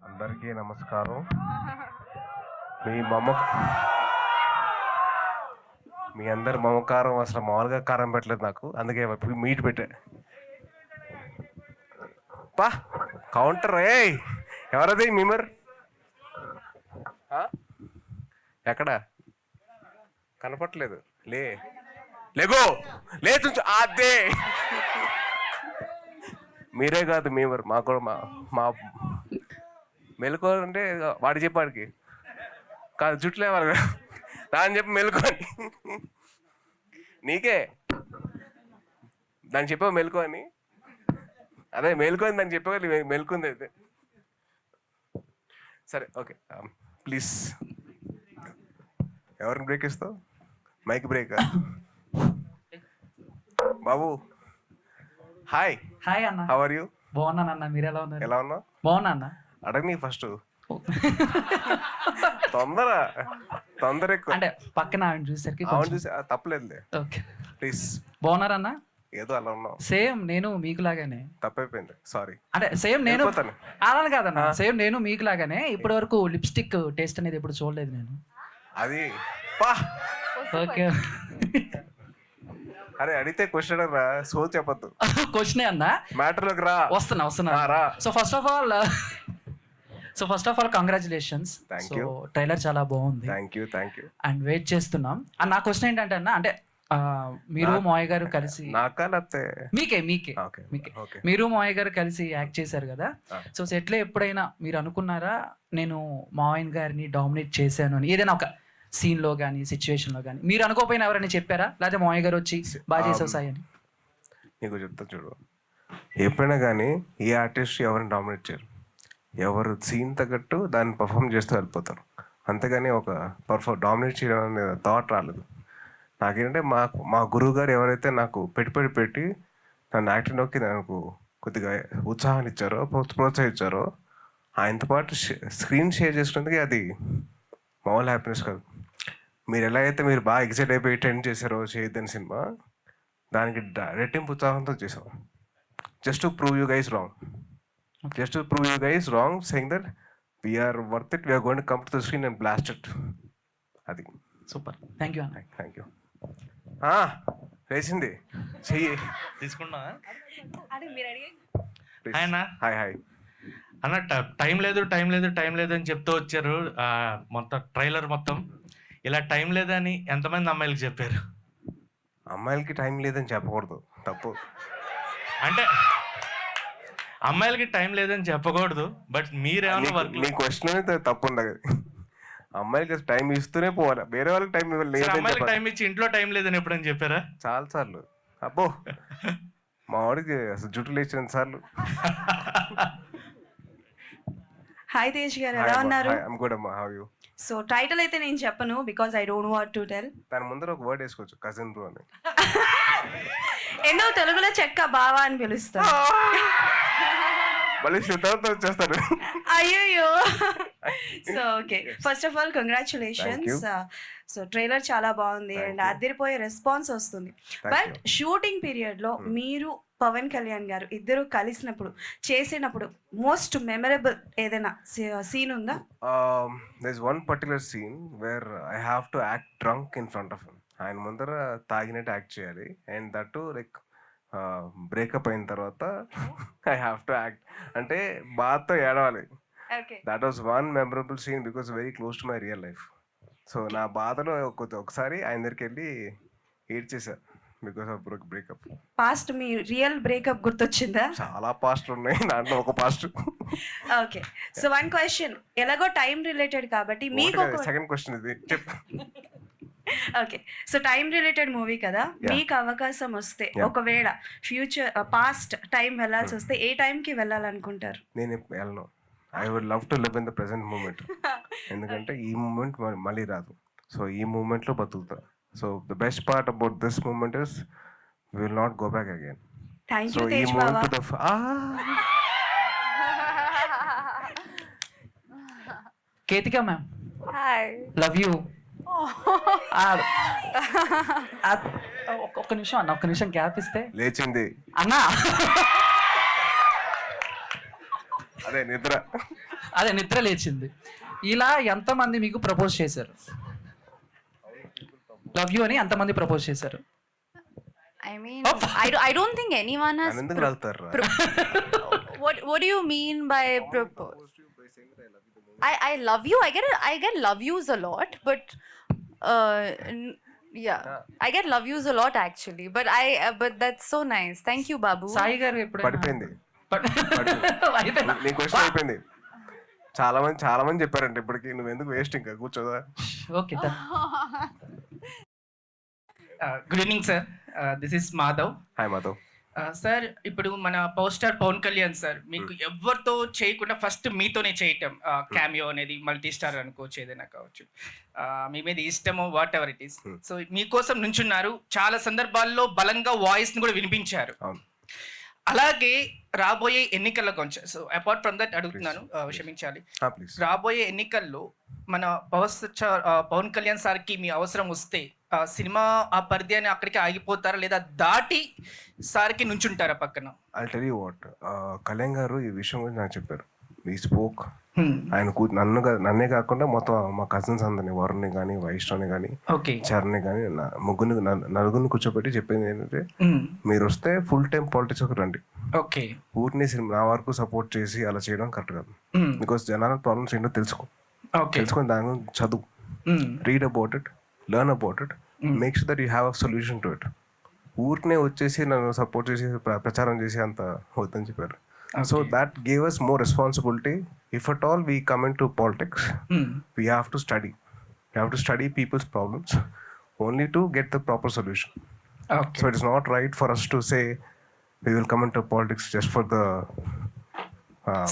అందరికీ నమస్కారం. మీ మమ్మ మీ అందరి మమకారం అసలు మామూలుగా కారం పెట్టలేదు నాకు, అందుకే మీట్ పెట్టా. పా కౌంటర్ ఏ ఎవరది మిమర్ ఎక్కడ కనపట్లేదు. లేగో లేదు అదే మీరే కాదు మీమర్ మాకు కూడా మా మెలుకో అంటే వాడి చెప్పాడికి కాదు జుట్లే వాళ్ళు దాని చెప్పి మెలుకో అని నీకే దాన్ని చెప్పావు మెలుకో అని. అదే మెలుకో అని దాన్ని చెప్పావు మెలుకుంది అయితే. సరే ఓకే ప్లీజ్. ఎవరిని బ్రేక్ ఇస్తావు? మైక్ బ్రేక్ బాబు. హాయ్ హాయ్ అన్న. How are you? బాగున్నాను అన్న, మీరు ఎలా ఉన్నారు? ఎలా ఉన్నావు? బాగున్నా అన్న. అడగని ఫస్ట్ తొందర ఎక్కువ అంటే పక్కన ఆవిడ చూసేసరికి అవును చూసి తప్పలేదులే. Okay please. బాగున్నారన్న? ఏదో అలా ఉన్నావు. సేమ్ నేను మీకు లాగానే. తప్పైపోయింది సారీ. అంటే సేమ్ నేను అలా కాదన్న, సేమ్ నేను మీకు లాగానే. ఇప్పటి వరకు లిప్స్టిక్ టేస్ట్ అనేది ఎప్పుడు చూడలేదు నేను. అది పా ఓకే. అరే అడిగితే క్వశ్చన్ రా, సో చెప్పద్దు. క్వశ్చనే అన్న, మ్యాటర్లోకి రా. వస్తున్నా రా. So first of all congratulations. So trailer చాలా బాగుంది. థ్యాంక్ యూ అండ్ వెయిట్ చేస్తున్నాం. అండ్ నా క్వశ్చన్ ఏంటంటే అన్న, అంటే మీరు మోయ్ గారు కలిసి మీకే మీరు మోయ్ గారు కలిసి యాక్ట్ చేశారు కదా. సో సెట్లో ఎప్పుడైనా మీరు అనుకున్నారా నేను మోయన్ గారిని డామినేట్ చేశాను అని? ఏదైనా ఒక సీన్ లో కానీ సిచ్యువేషన్ లో కానీ మీరు అనుకోపోయినా ఎవరైనా చెప్పారా, లేకపోతే మోయ్ గారు వచ్చి బాగా చేసావు సాయి అని? నీకు చెప్తా చూడు, ఎప్పుడైనా కానీ ఏ ఆర్టిస్ట్ ఎవరిని డామినేట్ చేయరు. ఎవరు సీన్ తగ్గట్టు దాన్ని పర్ఫామ్ చేస్తూ వెళ్ళిపోతారు. అంతేగాని ఒక డామినేట్ చేయడం అనే థాట్ రాలేదు నాకేంటంటే. మా గురువు గారు ఎవరైతే నాకు పెట్టి నన్ను యాక్టింగ్లోకి నాకు కొద్దిగా ఉత్సాహాన్ని ఇచ్చారో, ప్రోత్సహించారో, ఆయనతో పాటు స్క్రీన్ షేర్ చేసుకునేందుకు అది మామూలు హ్యాపీనెస్ కాదు. మీరు ఎలా అయితే మీరు బాగా ఎక్సైట్ అయిపోయి టెండ్ చేశారో చేయొద్దని సినిమా, దానికి రెట్టింపు ఉత్సాహంతో చేసాం. Just to prove you guys wrong saying that we are worth it, we are going to come to the screen and blast it. అది సూపర్. Thank you. వేసింది చెయ్యి తీసుకున్నా. హాయ్ అన్న, టైం లేదు అని చెప్తూ వచ్చారు మొత్తం ట్రైలర్ మొత్తం. ఇలా టైం లేదని ఎంతమంది అమ్మాయిలకి చెప్పారు? అమ్మాయిలకి టైం లేదని చెప్పకూడదు, తప్పు. అంటే అమ్మాయిలకి టైం లేదని చెప్పకూడదు, బట్ మీరేమన్నా మీ క్వశ్చన్ అయితే తప్పు ఉండదు. అమ్మాయిలకి టైం ఇస్తూనే పోవాలి, వేరే వాళ్ళకి టైం ఇవ్వలేదు. అమ్మాయిలకి టైం ఇచ్చి ఇంట్లో టైం లేదని ఎప్పుడని చెప్పారా? చాలా సార్లు. అబ్బో మా వాడికి అసలు జుట్టు లేచిన సార్లు. హాయ్ తేజ్ గారు, ఎలా ఉన్నారు? ఐమ్ గుడ్ అమ్మా, హౌ యు? సో టైటిల్ అయితే నేను చెప్పను because I don't want to tell. దాని ముందర ఒక వర్డ్ వేసుకోవచ్చు, కజిన్ బ్రో అని. ఎందుకు తెలుగులో చెక్క బావా అని పిలుస్తాను. మళ్ళీ శుద్ధంతో వచ్చేస్తారు. అయ్యో. So okay, first of all congratulations. So trailer చాలా బాగుంది అండ్ అదిరిపోయే రెస్పాన్స్ వస్తుంది. బట్ షూటింగ్ పీరియడ్ లో మీరు పవన్ కళ్యాణ్ గారు ఇద్దరు కలిసినప్పుడు చేసినప్పుడు మోస్ట్ మెమరబుల్ ఏదైనా సీన్ ఉందా? there's one particular scene where I have to act drunk in front of him. ఆయన ముందర తాగినట్టు యాక్ట్ చేయాలి. అండ్ దట్ లైక్ బ్రేకప్ అయిన తర్వాత ఐ హ్యావ్ టు యాక్ట్ అంటే బాధతో ఏడవాలి. That was one memorable scene because very close to my real life. So నా బాధలో ఒకసారి ఆయన దగ్గరికి వెళ్ళి ఏడ్చేసా బికాస్ ఆఫ్ బ్రేకప్. పాస్ట్ మీ రియల్ బ్రేకప్ గుర్తొచ్చిందా? చాలా పాస్ట్ ఉన్నాయి, దాంట్లో ఒక past. Okay, so one question, ఎలాగో టైం రిలేటెడ్ కాబట్టి మీకు సెకండ్ క్వశ్చన్ ఇది చెప్పు. Okay, so time related movie కదా, మీకు అవకాశం వస్తే ఒకవేళ ఫ్యూచర్ పాస్ట్ టైం వెళ్ళాల్సి వస్తే ఏ టైంకి వెళ్ళాలనుకుంటారు? నేను వెళ్ళను. I would love to live in the present moment. ఎందుకంటే ఈ మూమెంట్ మళ్ళీ రాదు. సో ఈ మూమెంట్లో బతుకుతా. So the best part about this moment is we will not go back again. Thank you Tej బావా. Ketika ma'am, hi, love you. ఒక్క నిమిషం అన్న, ఒక్క నిమిషం గ్యాప్ ఇస్తే. లేచింది అన్నా అదే నిద్ర. అదే నిద్ర లేచింది. ఇలా ఎంతమంది మీకు ప్రపోజ్ చేశారు? లవ్ యూ అని ఎంతమంది ప్రపోజ్ చేశారు? I mean, I don't think anyone has. ఎందుకు లాగుతారు? What do you mean by propose? I love you. I get love yous a lot, but yeah, I get love yous a lot actually. But but that's so nice. Thank you, Babu. Sai గారు ఎప్పుడైనా పడిపోయింది. అయిపోయింది. నీ question అయిపోయింది. చాలా మంది చెప్పారంటే ఇప్పటికి, నువ్వు ఎందుకు వేస్ట్ ఇంకా కూర్చోదా? Okay. Good evening sir, this is Madhav. Hi Madhav. Sir, ఇప్పుడు మన power star Pawan Kalyan sir మీకు ఎవరితో చేయకుండా ఫస్ట్ మీతోనే చేయటం, క్యామియో అనేది మల్టీ స్టార్ అనుకోవచ్చు, ఏదైనా కావచ్చు, మీ మీద ఇష్టమో what ever it is. So మీకోసం నుంచున్నారు, చాలా సందర్భాల్లో బలంగా వాయిస్ ని కూడా వినిపించారు. అలాగే రాబోయే ఎన్నికల్లో కొంచెం, సో అపార్ట్ ఫ్రమ్ దట్ అడుగుతున్నాను, క్షమించాలి, రాబోయే ఎన్నికల్లో మన పవన్ కళ్యాణ్ సార్కి మీ అవసరం వస్తే సినిమా ఆ పరిధి అని అక్కడికి ఆగిపోతారా, లేదా దాటి సార్కి నుంచుంటారా పక్కన? I'll tell you what, Kalyan గారు ఈ విషయం గురించి నాకు చెప్పారు. ఈ స్పోక్ ఆయన నన్నే కాకుండా మొత్తం మా కజిన్స్ అందరినీ, వరుణ్ని కానీ, వైష్ణవ్ని కానీ, చరణ్ని కానీ, నలుగురిని కూర్చోబెట్టి చెప్పింది ఏంటంటే, మీరు వస్తే ఫుల్ టైం పాలిటిక్స్ రండి. ఓకే, ఊరిని నా వరకు సపోర్ట్ చేసి అలా చేయడం కరెక్ట్ కాదు. బికాస్ జనాల ప్రాబ్లమ్స్ ఏంటో తెలుసుకొని దాని గురించి చదువు, read about it, learn about it, make sure that you have a solution to it. ఊరినే వచ్చేసి నన్ను సపోర్ట్ చేసి ప్రచారం చేసి అంత వద్దని చెప్పారు. So that gave us more responsibility. If at all we come into politics, we have to study. We have to study people's problems only to get the proper solution. Okay. So it is not right for us to say we will come into politics just for the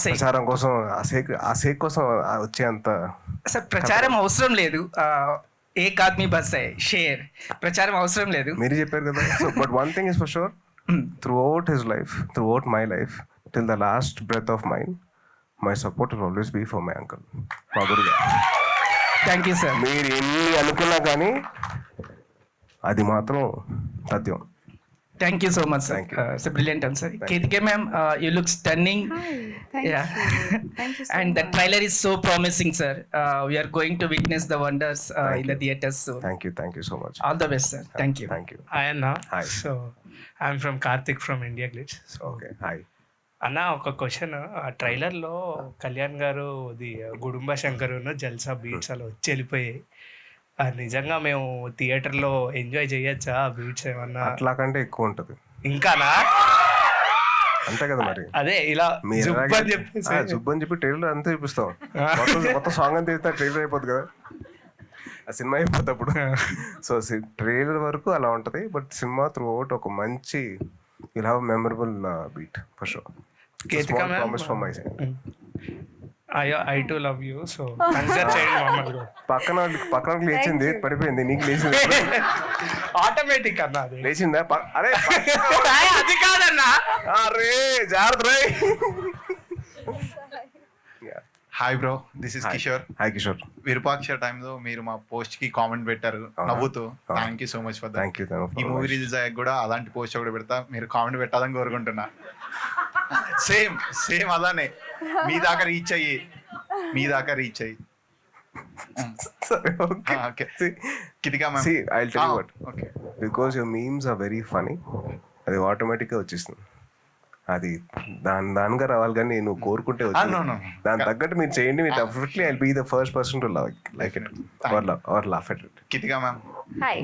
ప్రచారం కోసం, ఆ sake కోసం వచ్చేంత. Sir, ప్రచారం అవసరం లేదు, ఏక్ Aadmi bus high share, ప్రచారం అవసరం లేదు, మీరు చెప్పారు కదా. So but one thing is for sure, throughout his life, throughout my life, till the last breath of mine, my support will always be for my uncle, మా గురుగారు. Thank you sir. మీరు ఎన్ని అనుకున్నా కానీ అది మాత్రం సత్యం. Thank you so much, sir. Thank you. It's a brilliant answer. Kritika ma'am, you look stunning. Hi, thank Yeah. you. Thank you so And much. the trailer is so promising, sir. We are going to witness the wonders in the theaters soon. Thank you so much. All the best, sir. Thank you. Hi Anna. Hi. So I'm from Karthik from India Glitch. So Okay, hi. అన్న, ఒక question, ఆ ట్రైలర్లో కళ్యాణ్ గారు గుడుంబ శంకరును జల్సా beats అలా వచ్చి వెళ్ళిపోయాయి. నిజంగా మేము థియేటర్లో ఎంజాయ్ చేయొచ్చా ఆ బీట్స్ ఏమన్నా? అట్లా కంటే ఎక్కువ ఉంటుంది ఇంకానా? అంతే కదా మరి. అదే ఇలా జుబ్బని చెప్పి ట్రైలర్ అంతా చూపిస్తాం, మొత్తం సాంగ్ అంతా ఇస్తా, ట్రైలర్ అయిపోతుంది కదా, ఆ సినిమా అయిపోతుంది అప్పుడు. సో ట్రైలర్ వరకు అలా ఉంటుంది, బట్ సినిమా త్రూ అవుట్ ఒక మంచి you'll have a memorable beat for sure. Kritika ma'am, promise from my side. I too love you, so consider చేయండి మమ్మల్ని. పక్కన లేచింది, పడిపోయింది, నీకు లేచింది ఆటోమేటిక్ అన్న, అది లేచిందా? అరే అది కాదన్నా, అరే జాగ్రత్త. Hi bro, this is Kishore. Hi Kishore. Virupaksha టైంలో మీరు మా పోస్ట్ కి కామెంట్ పెట్టారు నవ్వుతూ. Thank you so much for that. ఈ మూవీ రిలీజ్ అయ్యాక కూడా అలాంటి పోస్ట్ ఒకటి పెడతా, మీరు కామెంట్ పెట్టాలని కోరుకుంటున్నా. సేమ్ అలానే మీ దాకా రీచ్ అయ్యి. Kritika ma'am. See, I'll tell you what. Okay. Because your memes are very funny, అది ఆటోమేటిక్గా వచ్చేస్తుంది. అది దానిగా రావాలి, కానీ నువ్వు కోరుకుంటే వచ్చింది. దాని తగ్గట్టు మీరు చేయండి, మీరు definitely I be the first person to like it or laugh at it. Kritika ma'am. Hi.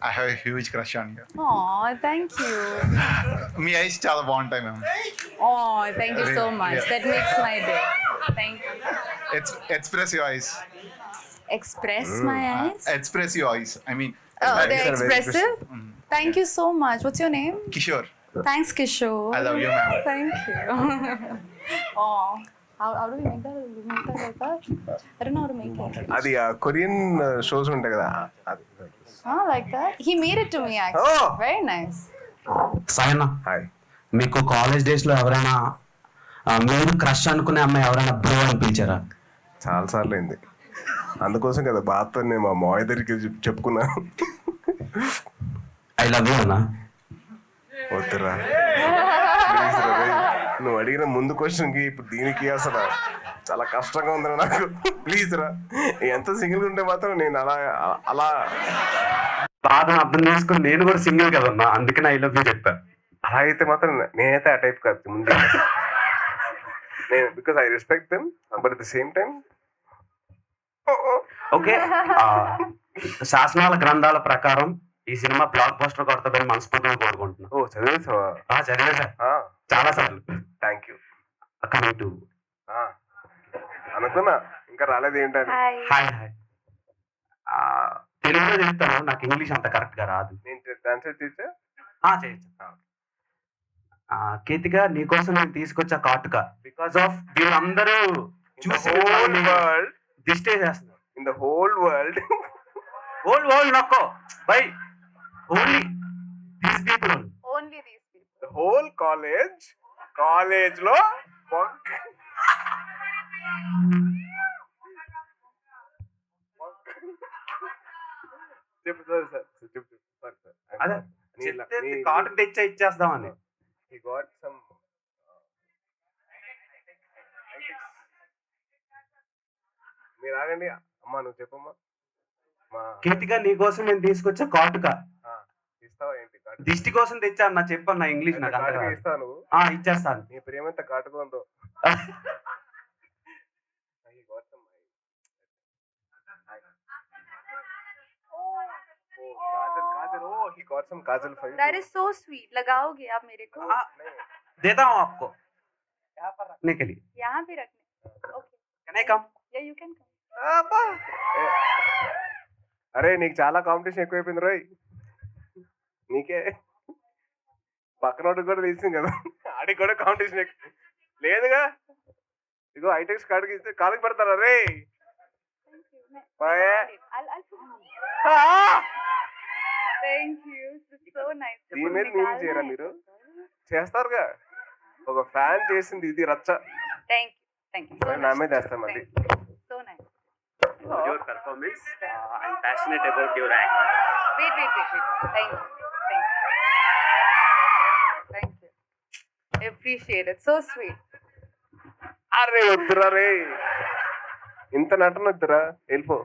I have a huge crush on you. Oh, thank you. Me ice చాలా బాగుంటాయి ma'am. Oh, thank you so much. Yeah. That makes my day. Thank you. Express your eyes. Express my eyes? Express your eyes. I mean. Oh, they're expressive? Thank you so much. What's your name? Kishore. Thanks, Kishore. I love you, ma'am. Thank you. Oh, how do we make that? Do we make that like that? I don't know how to make it. అది Korean shows ఉంటాయి కదా, Like that? He made it to me actually. Oh! Very nice. Sayanna, hi. మీకు college డేస్లో ఎవరైనా మీరు crush అనుకునే అమ్మాయి ఎవరైనా బ్రో అని పిలిచారా? చాలా సార్లు అయింది, అందుకోసం కదా బాధతో నేను మా మాయ దగ్గరికి చెప్పుకున్నాను. ఐ లవ్ యూ అన్నా. వద్దురా, నువ్వు అడిగిన ముందు క్వశ్చన్కి ఇప్పుడు దీనికి అసలు చాలా కష్టంగా ఉంది నాకు. ప్లీజ్ రా, ఎంత సింగిల్గా ఉంటే మాత్రం నేను అలా అలా బాధను అర్థం చేసుకుని నేను కూడా సింగిల్ కదన్నా, అందుకని ఐ లవ్ యూ చెప్పా. అలా అయితే మాత్రం నేనైతే ఆ టైప్ కాదు ముందు. నేను because I respect them, but at the same time okay, శాసనాల గ్రంథాల ప్రకారం ఈ సినిమా బ్లాక్ బస్టర్ కొడతాదని మనస్ఫూర్తిగా కోరుకుంటున్నాను. ఓ చదివేసావా? చదివేసా చాలా సార్లు. Thank you. కమింగ్ టు అనుకున్నా ఇంకా రాలేదు ఏంటని. హాయ్ హాయ్, తెలుగులో చెప్తాను, నాకు ఇంగ్లీష్ అంత కరెక్ట్ గా రాదు. నేను ట్రాన్స్లేట్ చేసా. చేయొచ్చు. కేతిక, నీకోసం నేను తీసుకొచ్చా కాటుక. బికాస్ ఆఫ్ వీళ్ళందరూ చూసి వరల్డ్ దిష్టే చేస్తున్నారు. In the whole world. World నొక్కో by, only these people. Only these people. The whole college లో చెప్పు సార్, చెప్పు సార్. అదే కాటుక తెచ్చా ఇచ్చేస్తామని. He got some మీరు ఆగండి అమ్మా, నువ్వు చెప్పమ్మా. మా కేతిక, నీకోసం నేను తీసుకొచ్చా కాటుక. ఇస్తావా ఏంటి? దిష్టి కోసం తెచ్చా అన్న, చెప్పన్నా ఇంగ్లీష్ నాకు అంత రాదు. ఇస్తావు నువ్వు? ఇచ్చేస్తాను. నీ ప్రేమంత కాటుకుందో. काजल for you. That is so sweet. लगाओगे आप मेरे को? देता हूँ आपको यहाँ पर रखने के लिए. यहाँ पे रखने. Okay. Can I come? Yeah, you can come. అరే నీకు చాలా కాంపిటీషన్ ఎక్కువైపోయింది రోయ్. నీకే పక్కనోడికి కూడా తెలిసింది కదా, ఆడికి కూడా కాంపిటీషన్ లేదుగా. ఇగో హైటెక్స్ కాడికి ఇస్తే కాలికి పెడతారా రే. Thank you. It's so nice. దీని మీద నేను చేయరా? మీరు చేస్తారుగా, ఒక ఫ్యాన్ చేసింది ఇది రచ్చ. Thank you. So నా nice. మీద వేస్తాం మళ్ళీ. So nice. Your performance. I'm passionate about your act. Wait. Thank you. I appreciate it. So sweet. అరే వద్దురా రే, ఇంత నటన వద్దురా, వెళ్ళిపో.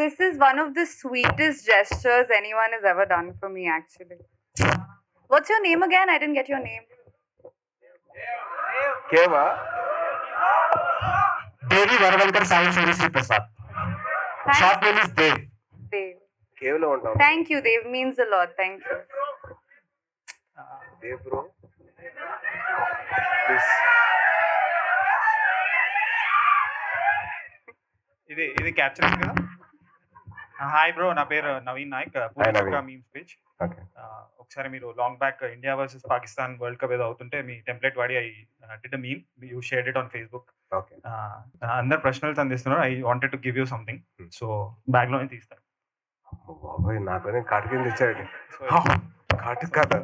This is one of the sweetest gestures anyone has ever done for me, actually. What's your name again? I didn't get your name. కేవా? Devi Varavalkar Sai Surishri Prasad. Short name is Dev. Dev. కేవలో ఉంటావు. Thank you, Dev. Means a lot. Thank you. Dev bro please. ఇది capture కదా. Hi bro, నా పేరు నవీన్ నాయక్, పూర్తిగా meme speech. ఒకసారి మీరు long back India versus Pakistan world cup ఏదో అవుతుంటే మీ టెంప్లెట్ వాడి I did a meme, you shared it on Facebook. అందరు ప్రశ్నలు అందిస్తున్నారు. I wanted to give you something, so bag లోనే తీస్తారు. బాబాయ్ నాకు కాటు కింద ఇచ్చాడు. కాటు కాదా?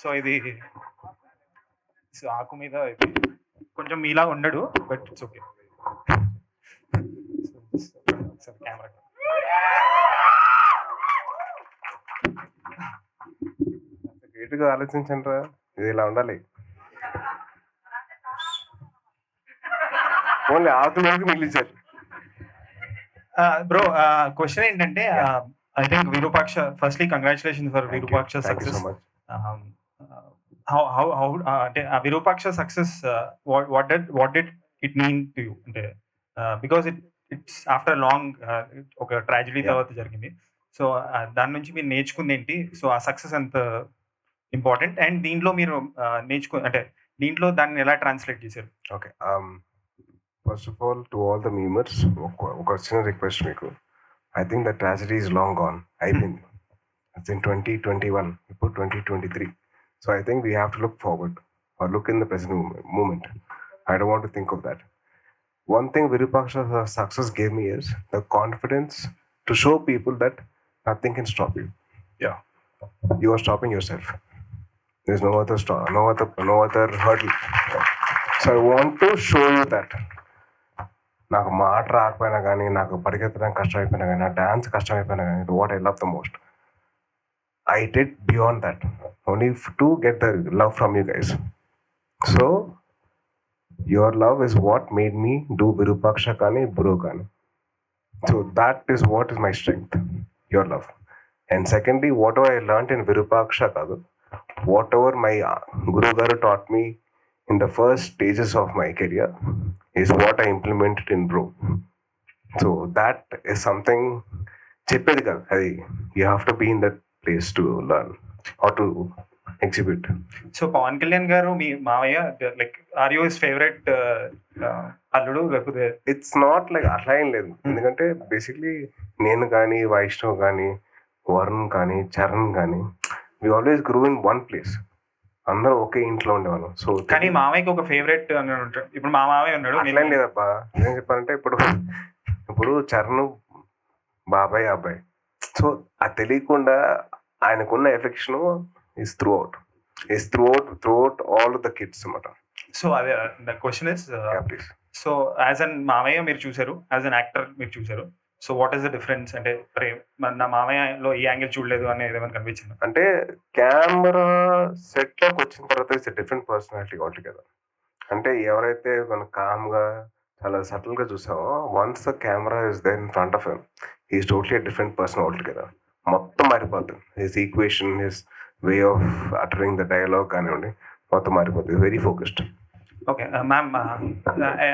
సో ఇది ఆకు మీద ఇది కొంచెం మీలా ఉండడు, బట్ ఇట్స్ ఓకే. కెమెరా గట్టిగా ఆలోచించండి రా, ఇది ఇలా ఉండాలి. ఓన్లీ ఆకుల వరకు మిగిలించారు. బ్రో క్వశ్చన్ ఏంటంటే, I think Virupaksha, firstly congratulation for Virupaksha success. how అంటే Virupaksha success what did it mean to you? అంటే బికాస్ ఇట్స్ ఆఫ్టర్ లాంగ్ ఒక ట్రాజడీ తర్వాత జరిగింది. సో దాని నుంచి మీరు నేర్చుకుంది ఏంటి? సో ఆ సక్సెస్ ఎంత ఇంపార్టెంట్, అండ్ దీంట్లో మీరు అంటే దీంట్లో దాన్ని ఎలా ట్రాన్స్లేట్ చేశారు? Okay, first of all to all the memers ఒక చిన్న రిక్వెస్ట్ మీకు. I think the tragedy is long gone, అయిపోయింది. ఇట్స్ ఇన్ 2021, ఇప్పుడు 2023. So I think we have to look forward or look in the present moment. I don't want to think of that. One thing Virupaksha's success gave me is the confidence to show people that nothing can stop you. Yeah, you are stopping yourself. There's no other hurdle. So I want to show you that. నాకు మాట రాకపోయినా కానీ, నాకు పరిగెత్తడం కష్టమైపోయినా కానీ, నా dance కష్టమైపోయినా కానీ, what I love the most, I did beyond that only to get the love from you guys. So your love is what made me do Virupaksha కానీ బ్రో కానీ. So that is what is my strength, your love. And secondly, whatever I learned in Virupaksha kaadu, whatever my Guru Garu taught me in the first stages of my career is what I implemented in Bro. So that is something చెప్పేది కాదు, అది you have to be in that place to learn how to exhibit. So Pavan Kalyan గారు మీ మావయ్య, like are you his favourite అల్లుడు లేకపోతే? It's not like అట్లా ఏం లేదు, ఎందుకంటే బేసిక్లీ నేను కానీ వైష్ణవ్ కానీ వరుణ్ కానీ చరణ్ కానీ we always grew in one place, అందరూ ఒకే ఇంట్లో ఉండేవాళ్ళం. సో కానీ మావయ్యకి ఒక ఫేవరెట్ అని ఉంటాడు. ఇప్పుడు మా మావయ్య ఉన్నాడు. అట్లేం లేదబ్బా, ఏం చెప్పాలంటే ఇప్పుడు చరణ్ బాబాయ్ అబ్బాయి, సో అది తెలియకుండా ఆయనకున్న affection is throughout all of the kids అన్నమాట. సో అదే the question is, please. So as an మామయ్య మీరు చూసారు, యాజ్ అన్ యాక్టర్ మీరు చూసారు, so what is the difference? అంటే నా మామయ్యలో ఈ యాంగిల్ చూడలేదు అనేది ఏమైనా కనిపించింది? అంటే కెమెరా సెట్ లోకి వచ్చిన తర్వాత it's different personality all together. అంటే ఎవరైతే మనం కామ్గా చాలా సటిల్ గా చూసామో, once the camera is there in front of him, he's totally different person all together. మొత్తం మారిపోతుంది, his equation, his way of uttering the dialogue కానివ్వండి, మొత్తం మారిపోతుంది. Very focused. Okay ma'am,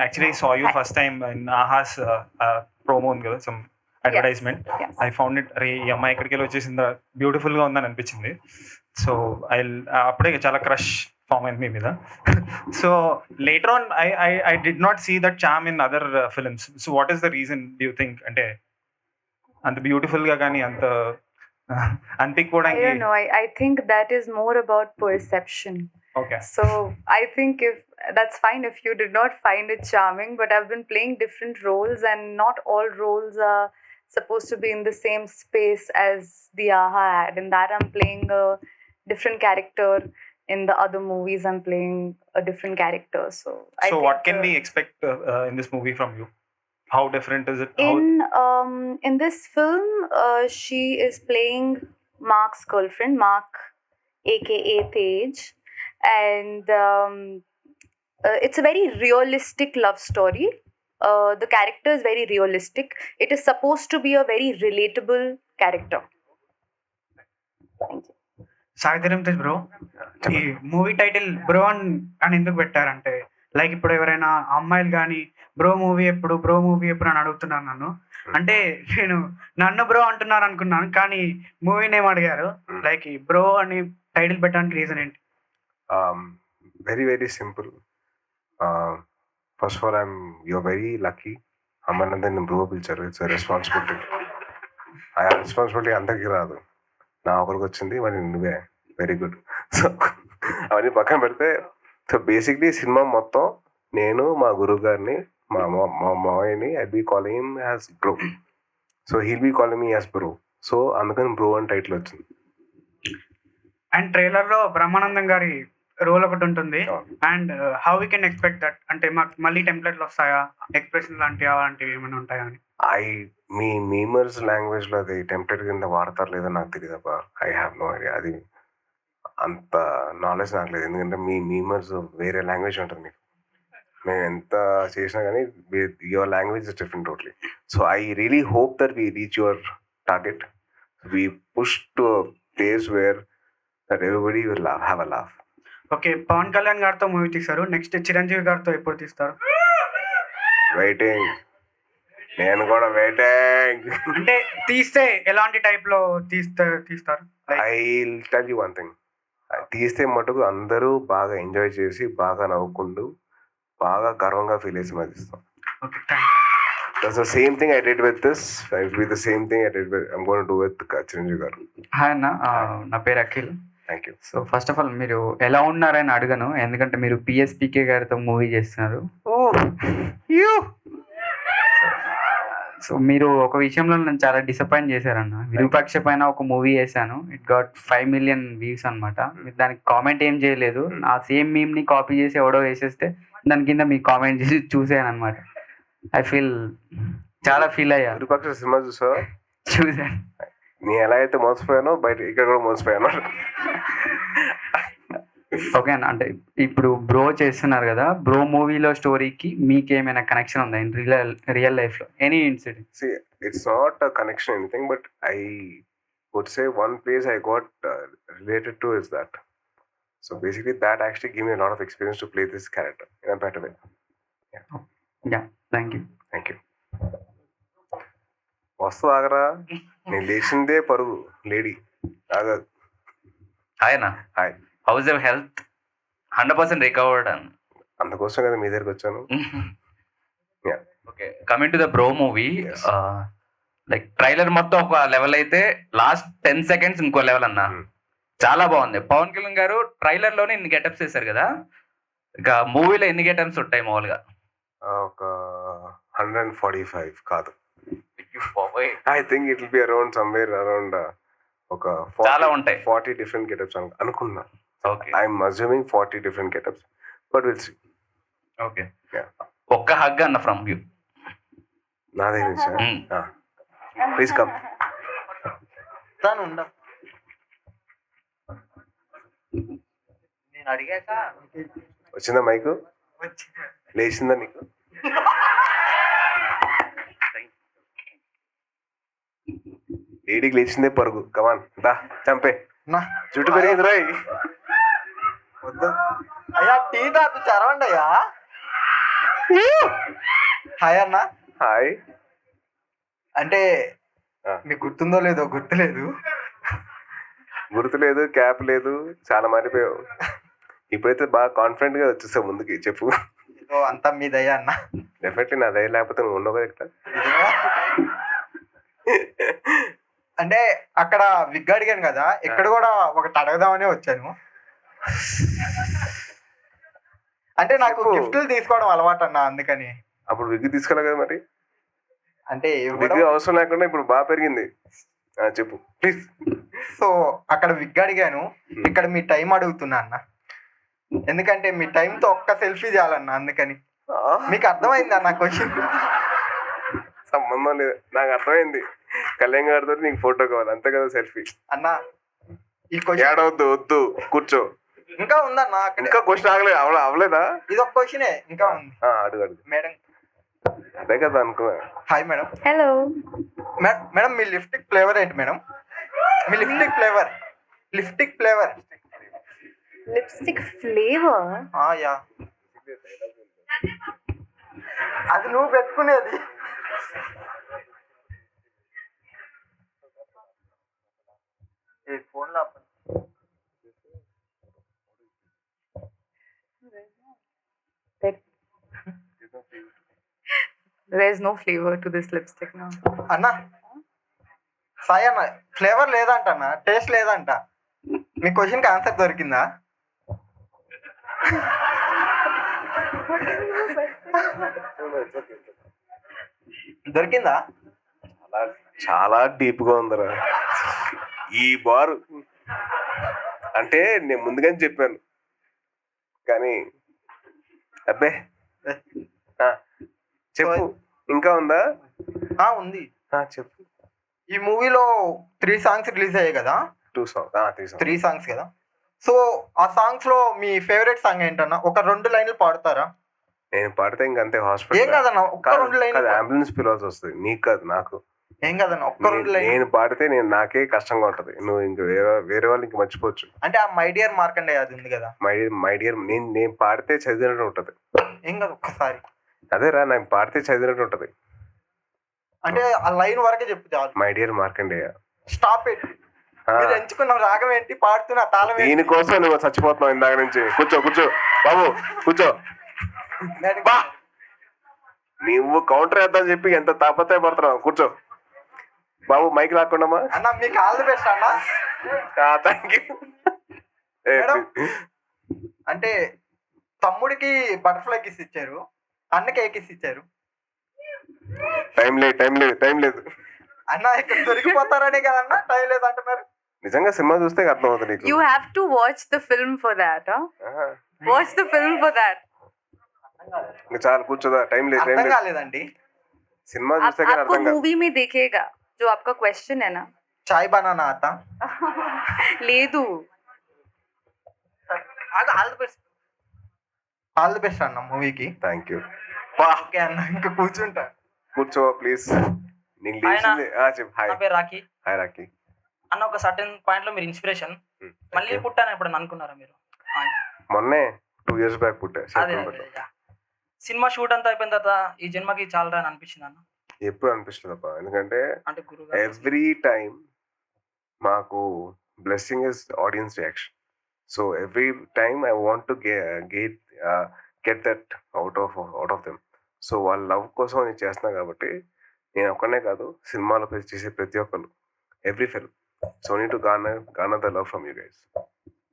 actually saw you first time in Aha's promo ఉంది కదా, some advertisement. I found it, అరే ఈ అమ్మాయి ఎక్కడికి వెళ్ళి వచ్చేసిందా, బ్యూటిఫుల్గా ఉందని అనిపించింది. సో అప్పుడే చాలా క్రష్ ఫామ్ అయింది మీ మీద. So later on I did not see that charm in other films. So what is the reason do you think? అంటే అంత బ్యూటిఫుల్గా కానీ అంత అనిపించుకోవడానికి? I don't know. I think that is more about perception. Okay. So I think if that's fine if you did not find it charming, but I've been playing different roles and not all roles are supposed to be in the same space as the AHA ad. In that I'm playing a different character. In the other movies I'm playing a different character. So what can we expect in this movie from you? How different is it? In this film, she is playing Mark's girlfriend, Mark, aka Tej, and it's a very realistic love story. The character is very realistic. It is supposed to be a very relatable character. Thank you. Sai Dharam Tej bro, ఈ movie title bro అని ఎందుకు పెట్టారంటే, like ఇప్పుడు ఎవరైనా అమ్మాయిలు కానీ bro movie ఎప్పుడు అని అడుగుతున్నారు నన్ను. అంటే నేను నన్ను బ్రో అంటున్నారు అనుకున్నాను, కానీ మూవీ నేమ్ అడిగారు. లైక్ ఈ బ్రో అని టైటిల్ పెట్టడానికి రీజన్ ఏంటి? Very very simple. First of all you're very lucky. అమ్మనందరిని బ్రో పిలిచారు. It's responsibility. ఆ రెస్పాన్సిబిలిటీ అందరికీ రాదు, నా ఒకరికి వచ్చింది, మరి నువ్వే వెరీ గుడ్. సో అవన్నీ పక్కన పెడితే, సో బేసిక్లీ సినిమా మొత్తం నేను మా గురువు గారిని, మా మావయ్యని, I be calling him as bro. So he'll be calling me as bro. So అందుకని బ్రో అని టైటిల్ వచ్చింది. అండ్ ట్రైలర్ లో బ్రహ్మానందం గారి రోల్ ఒకటి ఉంటుంది. And how we can expect that? అంటే మాకు మళ్ళీ టెంప్లెట్లు వస్తాయా, ఎక్స్ప్రెషన్ అలాంటివి ఏమైనా ఉంటాయా అని? మీ మీమర్స్ లాంగ్వేజ్ లో అది టెంప్లెట్ కింద వాడతారు లేదో నాకు తెలియదు అబ్బా. I have no idea. అది అంత నాలెడ్జ్ నాకు లేదు, ఎందుకంటే మీ మీమర్స్ వేరే లాంగ్వేజ్ ఉంటుంది మీకు. మేము ఎంత చేసినా కానీ your language is different totally. So I really hope that we reach your target. We push to place where that everybody will have a laugh. Okay, Pavan Kalyan గారితో మూవీ తీస్తారు, నెక్స్ట్ చిరంజీవి గారితో ఎప్పుడు తీస్తారు? వెయిటింగ్. నేను కూడా వెయిటింగ్. అంటే తీస్తే ఎలాంటి టైప్ లో తీస్తారు? I will tell you one thing. తీస్తే మటుకు అందరూ బాగా ఎంజాయ్ చేసి, బాగా నవ్వుకుంటూ, బాగా గర్వంగా ఫీల్ చేసి మరి ఇస్తాం. That's the same thing I did with this. It will be the same thing I'm going to do with Chiranjeevi garu. Hi అన్న, నా పేరు Akhil. Thank you. So first of all మీరు ఎలా ఉన్నారని అడగను, ఎందుకంటే మీరు పిఎస్పీకే గారితో మూవీ చేస్తున్నారు. సో మీరు ఒక విషయంలో నన్ను చాలా డిసప్పాయింట్ చేశారన్న. విరూపాక్ష పైన ఒక మూవీ చేశాను, ఇట్ గాట్ 5 million వ్యూస్ అనమాట. మీరు దానికి కామెంట్ ఏం చేయలేదు. ఆ సేమ్ మీమ్ని కాపీ చేసి ఎవడో వేసేస్తే దాని కింద మీకు కామెంట్ చేసి చూసాను అనమాట. ఐ ఫీల్ చాలా ఫీల్ అయ్యా. విరూపాక్ష సినిమా చూసాను. నేను ఎలా అయితే మోసపోయానో బయట ఇక్కడ కూడా మోసపోయాను. ఓకే అన్న, అంటే ఇప్పుడు బ్రో చేస్తున్నారు కదా, బ్రో మూవీలో స్టోరీకి మీకు ఏమైనా కనెక్షన్ ఉందా ఇన్ రియల్ లైఫ్లో any incident? See, it's not a connection anything, but I would say one place I got related to is that. So basically, that actually gave me a lot of experience to play this character in a better way. Yeah, thank you. Thank you. వస్తుంది ఆగరా, నేను లేచిందే పరుగు lady ఆగా. Hi అన్న. Hi. House your health? 100% recovered అన్న. అందుకోసం కదా మీ దగ్గరికి వచ్చాను. Okay, coming to the bro movie, like trailer మొత్తం ఒక లెవెల్ అయితే లాస్ట్ 10 seconds ఇంకో లెవెల్ అన్న. చాలా బాగుంది. పవన్ కళ్యాణ్ గారు ట్రైలర్ లోనే ఇన్ని గెటప్స్ వేశారు కదా, ఇక మూవీలో ఎన్ని గెటప్స్ ఉంటాయి మామూలుగా? ఒక 145 కాదు, I think it will be around somewhere around ఒక చాలా ఉంటాయి. 40 different గెటప్స్ అనుకున్నా. Okay, I'm assuming 40 different getups, but will see. Okay, ఒక్క హగ్ అన్న ఫ్రమ్ యూ. నా దగ్గర నుంచి ప్లీజ్ కమ్. నేను అడిగాక వచ్చిందా మైకు? లేచిందా నీకు? లేడీకి లేచిందే పరుగు. కమాన్ దా చంపే. జుట్టు పెరిగింది రాయ్. వద్దు అయ్యా, టీ తాపు చరవండి అయ్యా. హాయ్ అన్న. హాయ్. అంటే మీకు గుర్తుందో లేదో గుర్తులేదు. గుర్తులేదు, క్యాప్ లేదు, చాలా మారిపోయావు. ఇప్పుడైతే బాగా కాన్ఫిడెంట్ గా వచ్చేసావు ముందుకి. చెప్పు. అంతా మీ దయ అన్న. డెఫినెట్లీ నా దయ లేకపోతే నువ్వు ఉండవు కదా ఇక్కడ. అంటే అక్కడ విగ్ అడిగాను కదా, ఇక్కడ కూడా ఒకటి అడగదామనే వచ్చాను. అంటే నాకు గిఫ్ట్లు తీసుకోవడం అలవాటు అన్న, అందుకని. అప్పుడు విగ్ తీసుకోవాలి కదా మరి. అంటే విగ్ అవసరం లేకుండా ఇప్పుడు బాగా పెరిగింది. చెప్పు ప్లీజ్. సో అక్కడ విగ్ అడిగాను, ఇక్కడ మీ టైం అడుగుతున్నా అన్న. ఎందుకంటే మీ టైంతో ఒక్క సెల్ఫీ చేయాలన్న, అందుకని. మీకు అర్థమైంది అన్న క్వశ్చన్? సంబంధం లేదు, నాకు అర్థమైంది. కళ్యాణ్ గారితో నీకు ఫోటో కావాలి అంతే కదా, సెల్ఫీ. అన్న ఈ క్వశ్చన్ ఏడవద్దు, వద్దు, కూర్చో. ఇంకా ఉందన్న, ఇంకా క్వశ్చన్ అవలేదా? ఇది ఒక క్వశ్చనే ఇంకా ఉంది. అడుగు అడుగు. మేడం అదే కదా అనుకున్నా. Hi madam. హలో మేడం, మీ లిప్స్టిక్ ఫ్లేవర్ ఏంటి మేడం? మీ lipstick flavour. Lipstick flavour. Lipstick flavour? Yeah, అది నువ్వు పెట్టుకునేది. ఫోన్లో There is no flavor to this lipstick now. అన్న సాయి అన్న, ఫ్లేవర్ లేదంట అన్న, టేస్ట్ లేదంట. మీ క్వశ్చన్కి ఆన్సర్ దొరికిందా? దొరికిందా? చాలా డీప్ గా ఉందరా ఈ బారు. అంటే నేను ముందుగానే చెప్పాను కానీ అబ్బే. చెప్పు, ఇంకా ఉందా? ఉంది. చెప్పు. ఈ మూవీలో 3 songs రిలీజ్ అయ్యాయి కదా? 2 songs. 3 songs కదా. సో ఆ సాంగ్స్ లో మీ ఫేవరెట్ సాంగ్ ఏంటన్నా? ఒక 2 లైన్లు పాడతారా? నేను పాడితే ఇంకంతే ఏం హాస్పిటల్. కాదన్న, ఒక్క 2 లైన్లు. అంబులెన్స్ పిలవాల్సి వస్తుంది, నీకు కాదు నాకు. ఏం కాదన్న, ఒక్క 2 లైన్లు. నేను పాడితే నాకే కష్టంగా ఉంటది. నువ్వు ఇంక వేరే వాళ్ళు ఇంక మర్చిపోవచ్చు. అంటే ఆ మై డియర్ మార్కండే అది ఉంది కదా. మై డియర్ నేను పాడితే చదివినట్టు ఉంటది. ఏం కాదు, ఒక్కసారి. అదేరా, నేను పాడితే చదివినట్టు ఉంటది. అంటే ఆ లైన్ వరకే చెప్పు చాలు. My dear Markandeya. Stop it. మీరు ఎంచుకున్న రాగం ఏంటి, పాడుతున్న తాళం ఏంటి? దీనికోసం నువ్వు చచ్చిపోతున్నావు ఇందాక నుంచి. కూర్చో బాబు, కూర్చో. నువ్వు కౌంటర్ వేద్దాం చెప్పి ఎంత తాపత్రయ పడుతున్నావు. కూర్చో బాబు, మైక్ లాక్కుండామా అన్న. మీకు ఆల్ ది బెస్ట్ అన్న. Thank you. అంటే తమ్ముడికి బటర్ఫ్లై కిస్ ఇచ్చారు, అన్నకి ఏ కిస్ ఇచ్చారు? టైం లేదు అన్న. ఇక్కడ దొరికిపోతారనే కదన్నా టైం లేదు అంటున్నారు. నిజంగా సినిమా చూస్తే అర్థం అవుతుంది నీకు. You have to watch the film for that, huh? Watch the film for that. ఇంకా చాలు, కూర్చోదా. టైం లేదు. అర్థం కాలేదండి. సినిమా చూస్తే కానీ आपको అర్థం కాదు. मूवी में देखेगा जो आपका क्वेश्चन है ना. చాయ్ బనానా आता? లేదు. ఆల్ ది బెస్ట్ అన్న మూవీకి. Thank you. ఓకే అన్న, ఇంకా కూర్చుంటా. కూర్చో ప్లీజ్. నీకు లేచింది చెప్పు. హాయ్. నా పేరు రాఖీ. హాయ్ రాఖీ. అన్న ఒక సర్టెన్ పాయింట్ లో మీరు ఇన్స్పిరేషన్. మళ్ళీ పుట్టాను ఎప్పుడు అనుకున్నారా మీరు? మొన్నే 2 years బ్యాక్ పుట్టా. అదే సినిమా షూట్ అంతా అయిపోయిన తర్వాత ఈ జన్మకి చాలా అని అనిపించింది అన్న. ఎప్పుడు అనిపిస్తుంది అబ్బా, ఎందుకంటే అంటే గురుగారు ఎవ్రీ టైం మాకు blessing is audience reaction. So every time I want to get that out of them. So వాళ్ళ లవ్ కోసం నేను చేస్తున్నా కాబట్టి నేను ఒక్కనే కాదు, సినిమాలో చేసే ప్రతి ఒక్కరు, every film. So need to garner the love from you guys.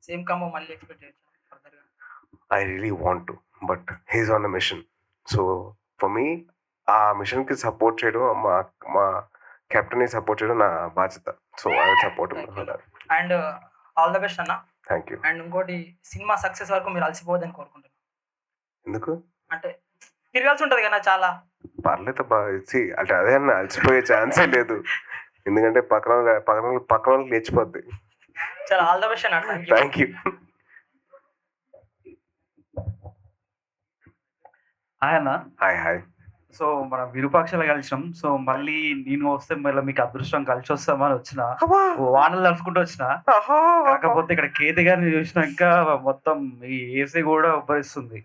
Same combo మళ్ళీ ఎక్స్పెక్ట్ చేయొచ్చు ఫర్దర్ గా? I really want to, but he's on a mission. So for me, ఆ మిషన్కి సపోర్ట్ చేయడం, మా కెప్టెన్ని సపోర్ట్ చేయడం నా బాధ్యత. So I will support. And all the best అన్న. Thank you. అండ్ ఇంకోటి, సినిమా సక్సెస్ వరకు మీరు అలసిపోవద్దని కోరుకుంటున్నాను. ఎందుకు అంటే తిరగాల్సి ఉంటుంది కదా చాలా. పర్లేదు అబ్బా, అంటే అదే అన్న, అలసిపోయే ఛాన్సే లేదు. ఎందుకంటే పక్కన వాళ్ళకి లేచిపోద్ది. చాలా ఆల్ ద బెస్ట్ అన్న. Thank you. హాయ్ అన్న. హాయ్. సో మనం విరూపాక్షలో కలిసినాం. సో మళ్ళీ నేను వస్తే మళ్ళీ మీకు అదృష్టం కలిసి వస్తామని వచ్చిన, వానలు తలుచుకుంటూ వచ్చిన. కాకపోతే ఇక్కడ కేతి గారిని చూసినాక మొత్తం ఈ ఏసీ కూడా ఉబ్బరిస్తుంది.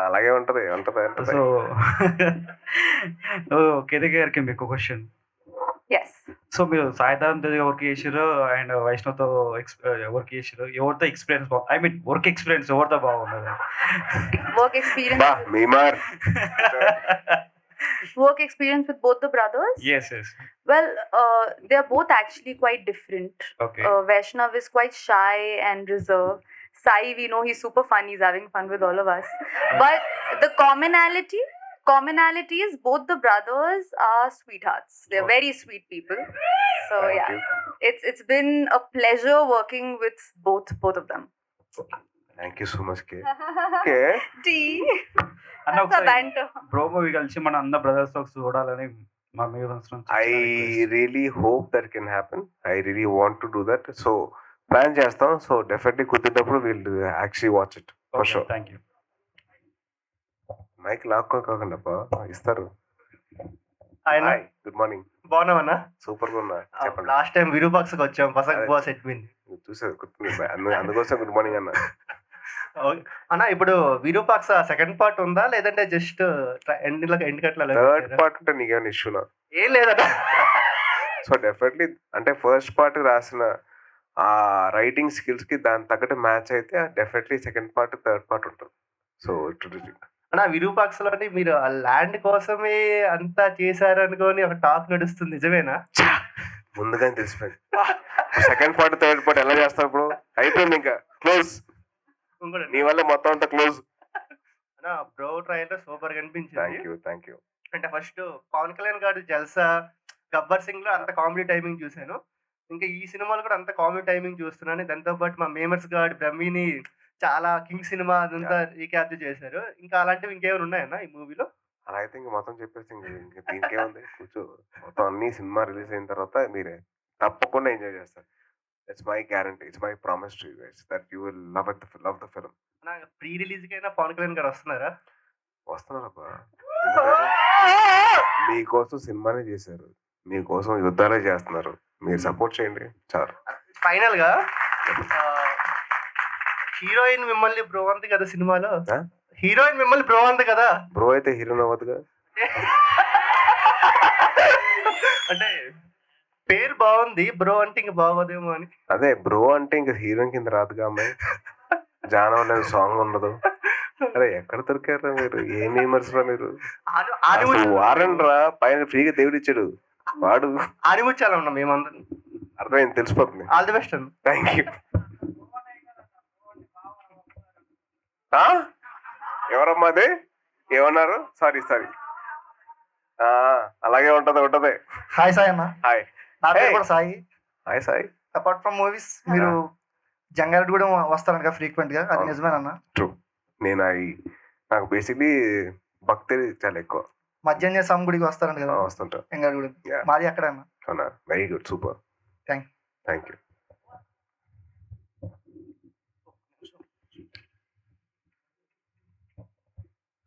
అలాగే ఉంటది. సో కేతి గారికి మీకు క్వశ్చన్. సో మీరు సాయిధరం తేజ్ వర్క్ చేసారు అండ్ వైష్ణవ్తో వర్క్ చేసారు. ఎవరితో experience I mean work experience ఎవరితో బాగున్నది? Work experience with both the brothers? Yes. Well, they are both actually quite different. Okay. Vaishnav is quite shy and reserved. Sai, we know he's super fun. He's having fun with all of us. But the commonality is both the brothers are sweethearts. They're very sweet people. So it's been a pleasure working with both of them. Thank you so much. అన్న ఒకసారి bro movie కలిసి మన అన్న brothers తో చూడాలని మా I really hope that can happen. I really want to do that. So plan చేస్తాం. So definitely కుదిరినప్పుడు will actually watch it for sure. Thank you. Mic లాక్కోకండి అబ్బా, ఇస్తారు. Good morning. బాగున్నామన్నా? సూపర్ గా ఉన్నా. చెప్పండి. లాస్ట్ టైం విరూపాక్షకు వచ్చాం, పసక్ బాస్ ఎట్వింది చూసారు, అందుకోసం గుడ్ మార్నింగ్ అన్న. అన్న ఇప్పుడు విరూపాక్ష సెకండ్ పార్ట్ ఉందా లేదంటే జస్ట్ ఎండ్ కట్ల థర్డ్ పార్ట్ ఉంటే నీకేమైనా ఇష్యూనా? ఏం లేదట. సో డెఫినెట్లీ అంటే ఫస్ట్ పార్ట్ రాసిన ఆ రైటింగ్ స్కిల్స్ కి దాని తగ్గట్టు మ్యాచ్ అయితే definitely second part third part ఉంటుంది. సో అన్న విరూపాక్షలోని మీరు ఆ ల్యాండ్ కోసమే అంతా చేశారు అనుకోని ఒక టాక్ నడుస్తుంది, నిజమేనా? ముందుగానే తెలిసిపోయింది. సెకండ్ పార్ట్ థర్డ్ పార్ట్ ఎలా చేస్తావు ఇప్పుడు? అయిపోయింది, ఇంకా క్లోజ్. నీ వల్ల మొత్తం అంతా క్లోజ్. అన్న బ్రో ట్రైలర్ సూపర్ కనిపించింది. Thank you. అంటే ఫస్ట్ పవన్ కళ్యాణ్ గారు జల్సా, గబ్బర్ సింగ్ లో అంత కామెడీ టైమింగ్ చూశాను. ఇంకా ఈ సినిమాలో కూడా అంత కామెడీ టైమింగ్ చూస్తున్నాను. దాంతో పాటు మా మేమర్స్ గార్డ్ బ్రహ్మిని చాలా కింగ్ సినిమా అదంతా రీక్యాప్చర్ చేశారు. ఇంకా అలాంటివి ఇంకేమైనా ఉన్నాయన్నా ఈ మూవీలో? అలా అయితే ఇంక మొత్తం చెప్పేసి ఇంకా దీనికేముంది, కూర్చో. మొత్తం అన్ని సినిమా రిలీజ్ అయిన తర్వాత మీరే తప్పకుండా ఎంజాయ్ చేస్తారు. It's my guarantee, it's my promise to you guys that you will love the film. Pre release కైనా పవన్ కళ్యాణ్ గారు వస్తున్నారా? వస్తున్నారబ్బా. మీకోసం సినిమానే చేశారు, మీకోసం యుద్ధాలే చేస్తున్నారు. మీరు సపోర్ట్ చేయండి చాలు. ఫైనల్ గా హీరోయిన్ మిమ్మల్ని బ్రో అంది కదా సినిమాలో? హీరోయిన్ మిమ్మల్ని బ్రో అంది కదా? బ్రో అయితే హీరోయిన్ అవ్వదుగా. అంటే పేరు బాగుంది, బ్రో అంటే ఇంక బాగోదేమో అని. అదే బ్రో అంటే ఇంకా హీరోయిన్ కింద రాదుగా అమ్మాయి. జానవర్ సాంగ్ ఉండదు. అరే ఎక్కడ దొరికారా మీరు? ఏ నేమర్స్ రా మీరు? వారండి రా, పైన ఫ్రీగా దేవుడు ఇచ్చాడు వాడు. ఆనిముచ్చాలా ఉన్నాం మేమందరం. అర్థమైంది, తెలిసిపోతుంది. All the best. Thank you. ఎవరమ్మా అదే? ఏమన్నారు? సారీ అలాగే ఉంటది. హాయ్ సాయి అన్న. హాయ్. నా పేరు కూడా Sai. Hi Sai. Apart from movies మీరు జంగారెడ్డి కూడా వస్తారంట ఫ్రీక్వెంట్ గా, అది నిజమేనన్నా? ట్రూ. నాకు బేసిక్లీ భక్తి చాలా ఎక్కువ. మధ్యాహ్నం స్వామి గుడికి వస్తారంట కదా? వస్తుంటా. జంగారెడ్డి గుడి మాది అక్కడ అన్న. అవునా? Very good, super. Thank you.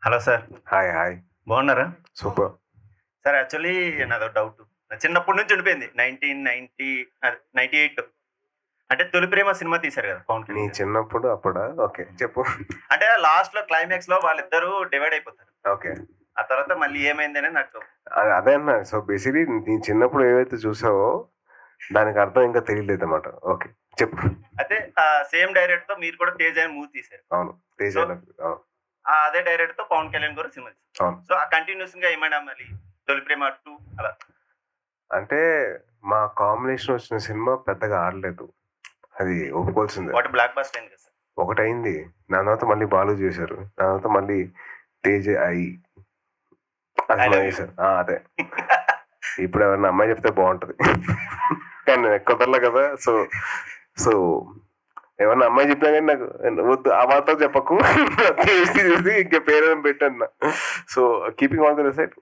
Hello sir. Hi hi. బాగున్నారా? సూపర్. సార్ యాక్చువల్లీ నాదో డౌట్. చిన్నప్పటి నుంచి ఉండిపోయింది. 1998 అంటే తొలి ప్రేమ సినిమా తీశారు కదా పవన్ నీ కళ్యాణ్ గారు. చిన్నప్పుడు అప్పుడా? ఓకే చెప్పు. అంటే లాస్ట్ లో క్లైమాక్స్ లో వాళ్ళిద్దరూ డివైడ్ అయిపోతారు. ఓకే. ఆ తర్వాత మళ్ళీ ఏమైంది అనేది నాకు అదే అన్న. సో బేసిక్లీ నీ చిన్నప్పుడు ఏవైతే చూసావో దానికి అర్థం ఇంకా తెలియలేదు అన్నమాట. ఓకే చెప్పు. అయితే సేమ్ డైరెక్ట్ తో మీరు కూడా తేజ్ అని మూవీ తీశారు. అవును తేజ. So, అవును అదే డైరెక్ట్ తో పవన్ కళ్యాణ్ గారు సినిమా తీశారు. అవును. సో ఆ కంటిన్యూస్ గా ఏమైనా మళ్ళీ తొలి ప్రేమ 2 అలా అంటే మా కాంబినేషన్ వచ్చిన సినిమా పెద్దగా ఆడలేదు, అది ఒప్పుకోవాల్సిందే. వాటి బ్లాక్ బస్టర్ అయింది కదా సార్. ఒకటైంది, దాని తర్వాత మళ్ళీ బాలు చేశారు, దాని తర్వాత మళ్ళీ తేజ్ అయి చేశారు. అదే ఇప్పుడు ఎవరన్నా అమ్మాయి చెప్తే బాగుంటది కానీ నేను ఎక్కువ తరలే కదా. సో సో ఎవరన్నా అమ్మాయి చెప్పినా కానీ నాకు వద్దు, ఆ మాత్రం చెప్పకు చూసి ఇంకా పేరు పెట్టన్నా. So keeping all the side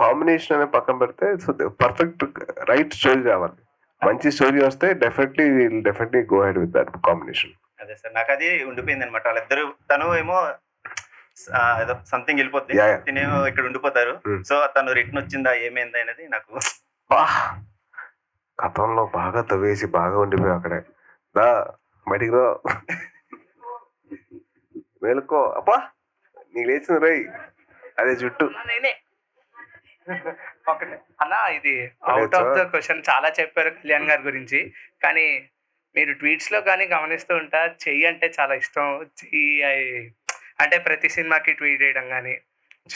combination అనేది పక్కన పెడితే, సో పర్ఫెక్ట్ రైట్ స్టోరీ రావాలి. మంచి స్టోరీ వస్తే definitely go head with that combination. అదే సార్ నాకు అది ఉండిపోయింది అనమాట. వాళ్ళిద్దరు తను ఏమో ఏదో సంథింగ్ వెళ్ళిపోద్ది, తినేమో ఇక్కడ ఉండిపోతారు. సో తను రిటర్న్ వచ్చిందా ఏమైందా అనేది నాకు గతంలో బాగా తవ్వేసి బాగా ఉండిపోయి అక్కడే దా బయటికి రా మేలుకో అబ్బా నీకు లేచింది రై అదే జుట్టు. ఒకటే అన్న, ఇది అవుట్ ఆఫ్ ద క్వశ్చన్ చాలా చెప్పారు కళ్యాణ్ గారి గురించి. కానీ మీరు ట్వీట్స్ లో కానీ గమనిస్తూ ఉంటా, చెయ్యి అంటే చాలా ఇష్టం. చెయ్యి అంటే ప్రతి సినిమాకి ట్వీట్ చేయడం కానీ.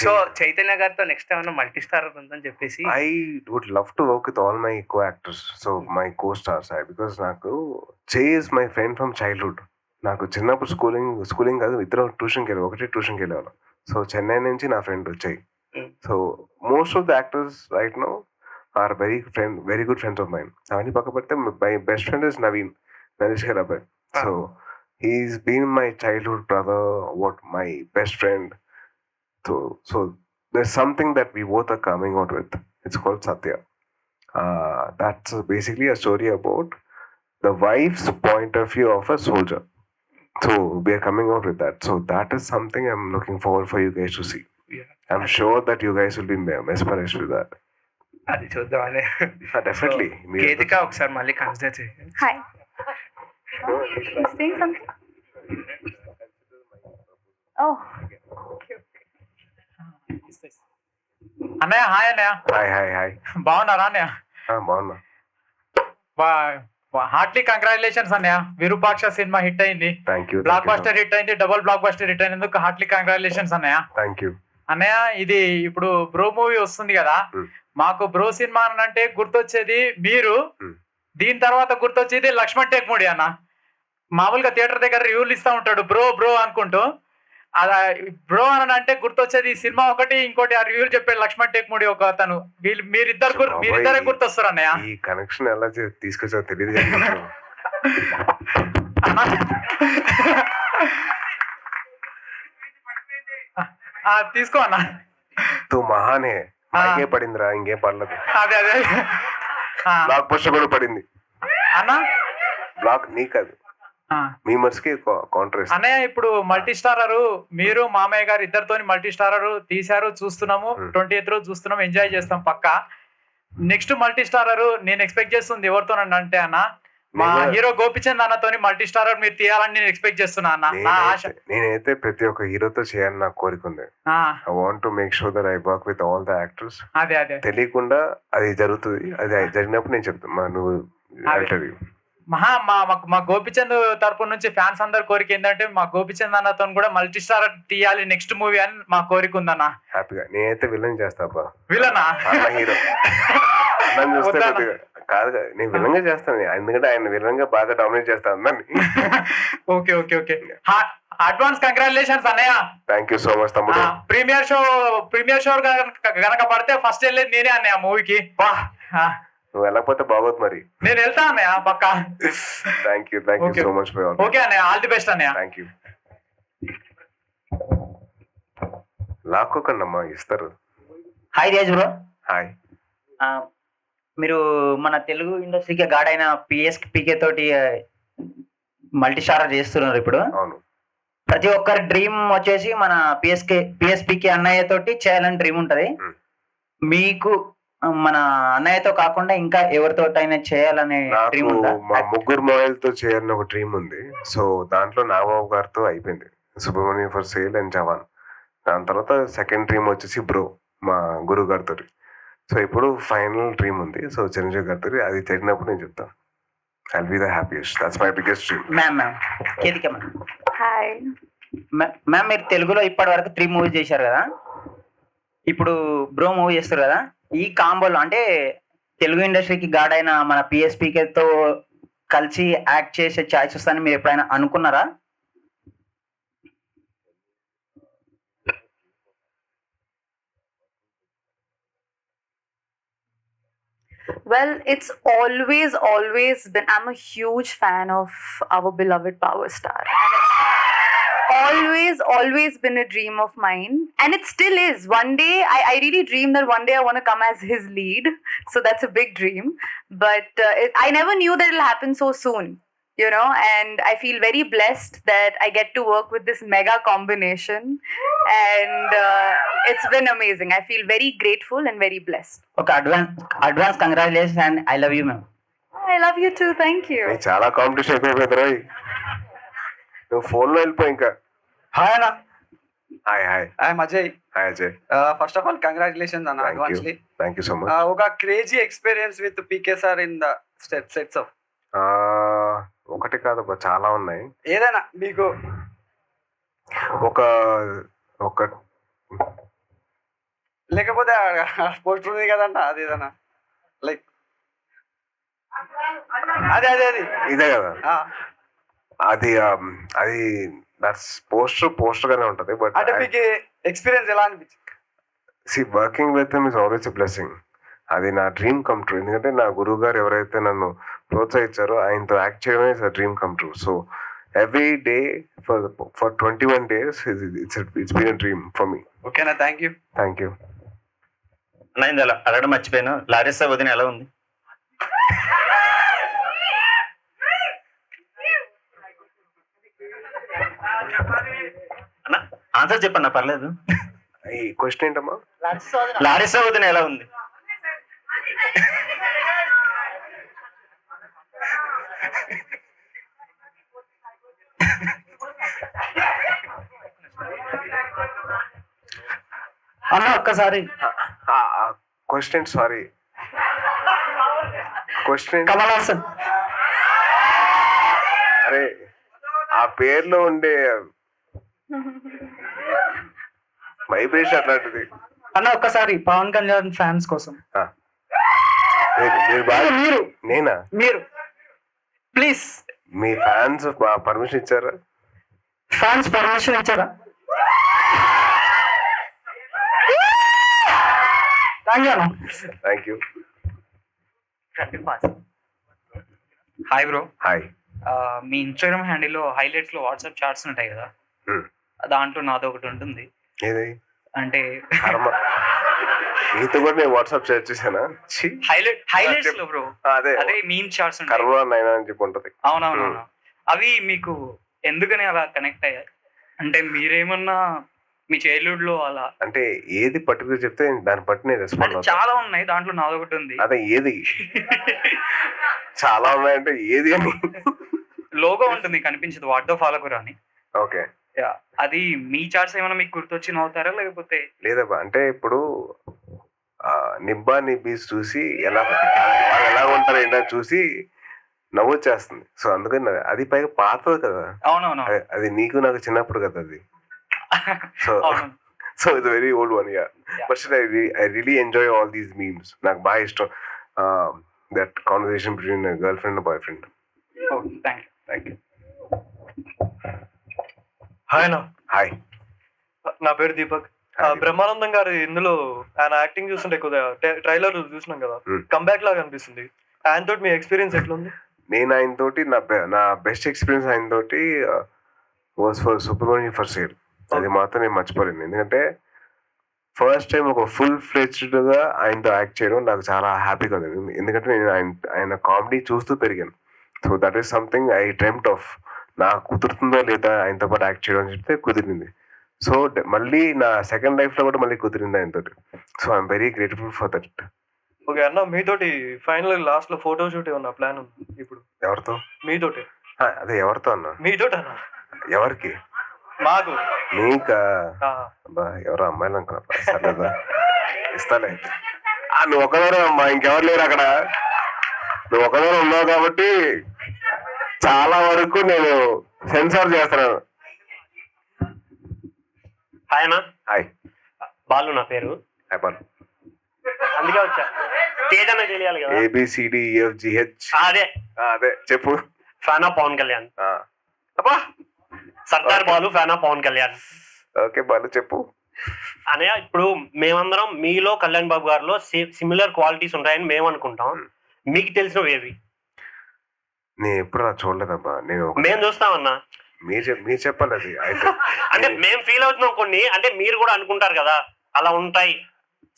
సో చైతన్య గారితో నెక్స్ట్ ఏమన్నా మల్టీ స్టార్ ఉందని చెప్పేసి I would love to work with all my co actors, so my co stars. Because నాకు Chay is my friend from childhood. నాకు చిన్నప్పుడు స్కూలింగ్ కాదు, ఇద్దరు ట్యూషన్కి వెళ్ళి ట్యూషన్కి వెళ్ళేవాళ్ళం. సో చెన్నై నుంచి నా ఫ్రెండ్ వచ్చాయి. So most of the actors right now are very good friends of mine. అవన్నీ పక్క పెడితే my best friend is Naveen, Naresh గారు అబ్బాయి. So he's been my childhood brother, my best friend. So there's something that we both are coming out with. It's called Satya. That's basically a story about the wife's point of view of a soldier. So we are coming out with that. So that is something I'm looking forward for you guys to see. I'm sure that you guys will be mesmerized with that. అది చూద్దామని. Definitely. Ketika ఒకసారి మళ్ళీ consider చేయండి. Hi. Saying something? Oh. అన్నయ్య hi అన్నయ్య. Hi. బాగున్నారా అన్నయ్య? బాగున్నా. హార్ట్లీ కంగ్రాచులేషన్స్ అన్నయ్య. విరూపాక్ష సినిమా హిట్ అయింది, బ్లాక్ బస్టర్ హిట్ అయింది, డబుల్ బ్లాక్ బస్టర్ హిట్ అయినందుకు హార్ట్లీ కంగ్రాచులేషన్స్ అన్నయ్య. థ్యాంక్ యూ అన్నయ్య. ఇది ఇప్పుడు బ్రో మూవీ వస్తుంది కదా, మాకు బ్రో సినిమా అంటే గుర్తొచ్చేది మీరు, దీని తర్వాత గుర్తొచ్చేది లక్ష్మణ్ టేక్ముడి అన్న. మామూలుగా థియేటర్ దగ్గర రివ్యూలు ఇస్తా ఉంటాడు బ్రో బ్రో అనుకుంటూ. అలా బ్రో అని అంటే గుర్తొచ్చేది ఈ సినిమా ఒకటి, ఇంకోటి ఆ రివ్యూలు చెప్పాడు లక్ష్మణ్ టేక్ముడి ఒక అతను. మీరిద్దరే గుర్తొస్తారు అన్నయ్య. ఈ కనెక్షన్ ఎలా తీసుకొచ్చా తెలియదు. తీసుకో అన్న. తూ మహానే నాకే పడిందిరా, ఇంకేం పడలేదు. అదే అదే బ్లాక్ బస్టర్ కూడా పడింది అన్న. బ్లాక్ నీకదు, మీ మర్స్కి కౌంటర్. అన్నయ్య ఇప్పుడు మల్టీ స్టారర్ మీరు మామయ్య గారు ఇద్దరితోని మల్టీ స్టారర్ తీశారు, చూస్తున్నాము. 28th రోజు చూస్తున్నాం, ఎంజాయ్ చేస్తాం పక్కా. నెక్స్ట్ మల్టీ స్టారర్ నేను ఎక్స్పెక్ట్ చేస్తుంది ఎవరితోనండి అంటే అన్న, మా హీరో గోపిచంద్ అన్నతోని మల్టీ స్టారర్ మీరు తీయాలని నేను ఎక్స్పెక్ట్ చేస్తున్నా అన్న. నా ఆశ. నేనైతే ప్రతి ఒక్క హీరోతో చేయాలని నాకు కోరిక ఉంది. I want to make sure that I work with all the actors. అదే అదే తెలియకుండా అది జరుగుతుంది. అది జరిగినప్పుడు నేను చెప్తాను, నువ్వు మా గోపిచంద్ తరపు నుంచి ఫ్యాన్స్ అందరి కోరిక ఏంటంటే మా గోపిచంద్ అన్నతో కూడా మల్టీ స్టార్ తీయాలి నెక్స్ట్ మూవీ అని మా కోరిక ఉందన్న. హ్యాపీగా నేనైతే విలన్ చేస్తా. విలనా? హీరో చూస్తే కాదు, నేను విలన్ గా చేస్తాను, ఎందుకంటే ఆయన విలన్ గా బాగా డామినేట్ చేస్తాను అందరినీ. Okay okay okay. Advance congratulations అన్నయ్య. థ్యాంక్ యూ సో మచ్ తమ్ముడు. ప్రీమియర్ షో గనక పడితే ఫస్ట్ వెళ్ళేది నేనే అన్నయ్య మూవీకి. నువ్వు వెళ్ళకపోతే బాగోదు మరి. నేను వెళ్తా అన్నయ్య పక్కా. Thank you so much. Okay అన్నయ్య, ఆల్ ది బెస్ట్ అన్నయ్య. Thank you. లాక్కోకండి అమ్మా, ఇస్తారు. Hi Tej bro. హాయ్. మీరు మన తెలుగు ఇండస్ట్రీకి గాడ్ అయిన పికే తోటి మల్టీ స్టారర్ చేస్తున్నారు ఇప్పుడు. అవును. ప్రతి ఒక్కరి డ్రీమ్ వచ్చేసి మన పిఎస్పికి అన్నయ్య తోటి చేయాలని డ్రీమ్ ఉంటది. మీకు మన అన్నయ్యతో కాకుండా ఇంకా ఎవరితోటైనా చేయాలనే డ్రీమ్ నాకు ఉందా? మా ముగ్గురు మొబైల్తో చేయాలని ఒక డ్రీమ్ ఉంది. సో దాంట్లో నాగబాబు గారితో అయిపోయింది, సుబ్రహ్మణ్యం ఫర్ సేల్ అండ్ జవాన్. దాని తర్వాత సెకండ్ డ్రీమ్ వచ్చేసి బ్రో మా గురువు గారితో. సో ఇప్పుడు ఫైనల్ డ్రీమ్ ఉంది. సో చిరంజీవి గారితో అది జరిగినప్పుడు నేను చెప్తాను. I'll be the happiest. That's my biggest dream. Ma'am Ketika ma'am. Hi ma'am, మీరు తెలుగులో ఇప్పటి వరకు 3 మూవీస్ చేశారు కదా, ఇప్పుడు బ్రో మూవీ చేస్తారు కదా, ఈ కాంబోలో అంటే తెలుగు ఇండస్ట్రీకి గాడ్ అయిన మన పిఎస్పీకేతో కలిసి యాక్ట్ చేసే ఛాయిస్ వస్తుందని మీరు ఎప్పుడైనా అనుకున్నారా? Well, it's always been. I'm a huge fan of our beloved Power Star. And it's always been a dream of mine. And it still is. One day, I really dream that one day I want to come as his lead. So that's a big dream. But I never knew that it'll happen so soon. You know, and I feel very blessed that I get to work with this mega combination, and it's been amazing. I feel very grateful and very blessed. Okay, advance congratulations and I love you, ma'am. I love you too. Thank you. చాలా competition అయిపోయింది రోయ్. నువ్వు ఫోన్లో వెళ్ళిపో ఇంకా. Hi అన్న. Hi I'm Ajay. Hi Ajay. First of all congratulations అన్న advancely. Thank you so much. ఒక crazy experience with PK sir in the sets of. ఒకటి కాదు, చాలా ఉన్నాయి. ఏదైనా మీకు ఒక లేకపోతే పోస్టర్ ఉంది కదన్న, అది ఏదన్నా లైక్ అదే ఇదే కదా, అది దట్స్ పోస్టర్ గానే ఉంటది. బట్ అంటే మీకు ఎక్స్పీరియన్స్ ఎలా అనిపించింది? Working with him is always a blessing. అది నా డ్రీమ్ కమ్ ట్రూ. ఎందుకంటే నా గురువు గారు ఎవరైతే నన్ను ప్రోత్సహించారో ఆయనతో యాక్ట్ చేయడం is a dream come true. So every day for 21 days it's been a dream for me. ఓకేనా, థ్యాంక్ యూ. థ్యాంక్ యూ అన్న. ఇది అడగడం మర్చిపోయాను, లారిసా వదిన ఎలా ఉంది? అన్న ఆన్సర్ చెప్పన్నా, పర్లేదు. ఈ క్వశ్చన్ ఏంటమ్మా? లారిసా వదిన ఎలా ఉంది? అన్న ఒక్కసారి question, sorry question. Kamal Haasan. అరే ఆ పేర్లో ఉండే వైబ్రేషన్ అట్లాంటిది. అన్న ఒక్కసారి పవన్ కళ్యాణ్ ఫ్యాన్స్ కోసం మీరు నేనా? మీరు ప్లీజ్. మీ ఫ్యాన్స్ పర్మిషన్ ఇచ్చారా? ఫ్యాన్స్ పర్మిషన్ ఇచ్చారా? Thank you. Hi bro. Hi. మీ ఇన్స్టాగ్రామ్ హ్యాండిల్లో హైలైట్స్ లో వాట్సాప్ చాట్స్ ఉంటాయి కదా, దాంట్లో నాది ఒకటి ఉంటుంది. ఏది అంటే మీతో కూడా నేను వాట్సాప్ షేర్ చేశానా? హైలైట్స్ లో బ్రో, అదే మీమ్ చాట్స్ ఉంటాయి. కర్వా నైనా అని చెప్పి ఉంటది. అవునవునవును. అవి మీకు ఎందుకని అలా కనెక్ట్ అయ్యాయి? అంటే మీరేమన్నా మీ చైల్డ్హుడ్ లో అలా అంటే ఏది పర్టికులర్ చెప్తే దాన్ని బట్టి నేను రెస్పాండ్ అవుతాను. చాలా ఉన్నాయి, దాంట్లో నాది ఒకటి ఉంది. అదే ఏది? చాలా ఉన్నాయంటే ఏది అని లోగో ఉంటుంది కనిపించదు, వాటితో ఫాలో కూడా అని. ఓకే, అది మీ చార్ట్స్ ఏమైనా మీకు గుర్తొచ్చి నవ్వుతారా లేకపోతే? లేదబ్బా, అంటే ఇప్పుడు నిబ్బా నిబ్బీస్ చూసి ఎలా ఉంటారు ఏంటని చూసి నవ్వొచ్చేస్తుంది. సో అందుకని అది పైగా పాతది కదా. అవునవును. అది నీకు నాకు చిన్నప్పుడు కదా అది. So it's very old one. Yeah, but I really enjoy all these memes. నాకు బాగా ఇష్టం that conversation between girl friend and boy friend. Thank you. Hi అన్న. హాయ్, నా పేరు దీపక్. బ్రహ్మానందం గారు ఇందులో ఆయన యాక్టింగ్ చూస్తుంటే కొద్దిగా ట్రైలర్ చూసినాం కదా, కంబ్యాక్ లాగా అనిపిస్తుంది. ఆయన తోటి మీ ఎక్స్పీరియన్స్ ఎట్లుంది? నేను ఆయన తోటి నా బెస్ట్ ఎక్స్పీరియన్స్ ఆయన తోటి was for Subrahmanyam for sale. అది మాత్రం నేను మర్చిపోలేను. ఎందుకంటే ఫస్ట్ టైం ఒక ఫుల్ ఫ్లెడ్జ్డ్గా ఆయనతో యాక్ట్ చేయడం నాకు చాలా హ్యాపీగా ఉంది. ఎందుకంటే నేను ఆయన కామెడీ చూస్తూ పెరిగాను. So that is something I dreamed of నాకు కుదురుతుందో లేదా ఆయనతో పాటు యాక్ట్ చేయడం అని చెప్తే కుదిరింది. సో మళ్ళీ నా సెకండ్ లైఫ్లో కూడా మళ్ళీ కుదిరింది ఆయనతోటి. So I'm very grateful for that. Okay అన్న, మీతోటి ఫైనల్ లాస్ట్ లో ఫోటో షూట్ ఏమన్నా ప్లాన్ ఉంది ఇప్పుడు? ఎవరితో? మీతోటి. అదే ఎవరితో అన్న? మీతోటి అన్న. ఎవరికి? మాకు. నీకా? ఎవరో అమ్మాయిలు అనుకున్నా. సర్లేదా, ఇస్తాలే. నువ్వు ఒకదారు అమ్మా, ఇంకెవరు లేరు అక్కడ. నువ్వు ఒకదారు ఉన్నావు కాబట్టి చాలా వరకు నేను సెన్సార్ చేస్తున్నాను. హాయ్ అన్న. హాయ్ బాలు నా పేరు. హాయ్ బాలు. అందుకే వచ్చా. తేజ్ అన్న తెలియాలి కదా. ABCDEFGH. అదే అదే చెప్పు. Fan of Pawan Kalyan. అబ్బా, Sardar Balu fan of Pawan Kalyan. Okay Balu చెప్పు. అనయ్య, ఇప్పుడు మేమందరం మీలో కళ్యాణ్ బాబు గారిలో సిమిలర్ క్వాలిటీస్ ఉంటాయని మేము అనుకుంటాం. మీకు తెలిసినవి ఏవి? నేను ఎప్పుడు అలా చూడలేదబ్బా. మేము చూస్తామన్నా. మీరు చెప్పాలి అది. అయితే అంటే మేము ఫీల్ అవుతున్నాం కొన్ని, అంటే మీరు కూడా అనుకుంటారు కదా అలా ఉంటాయి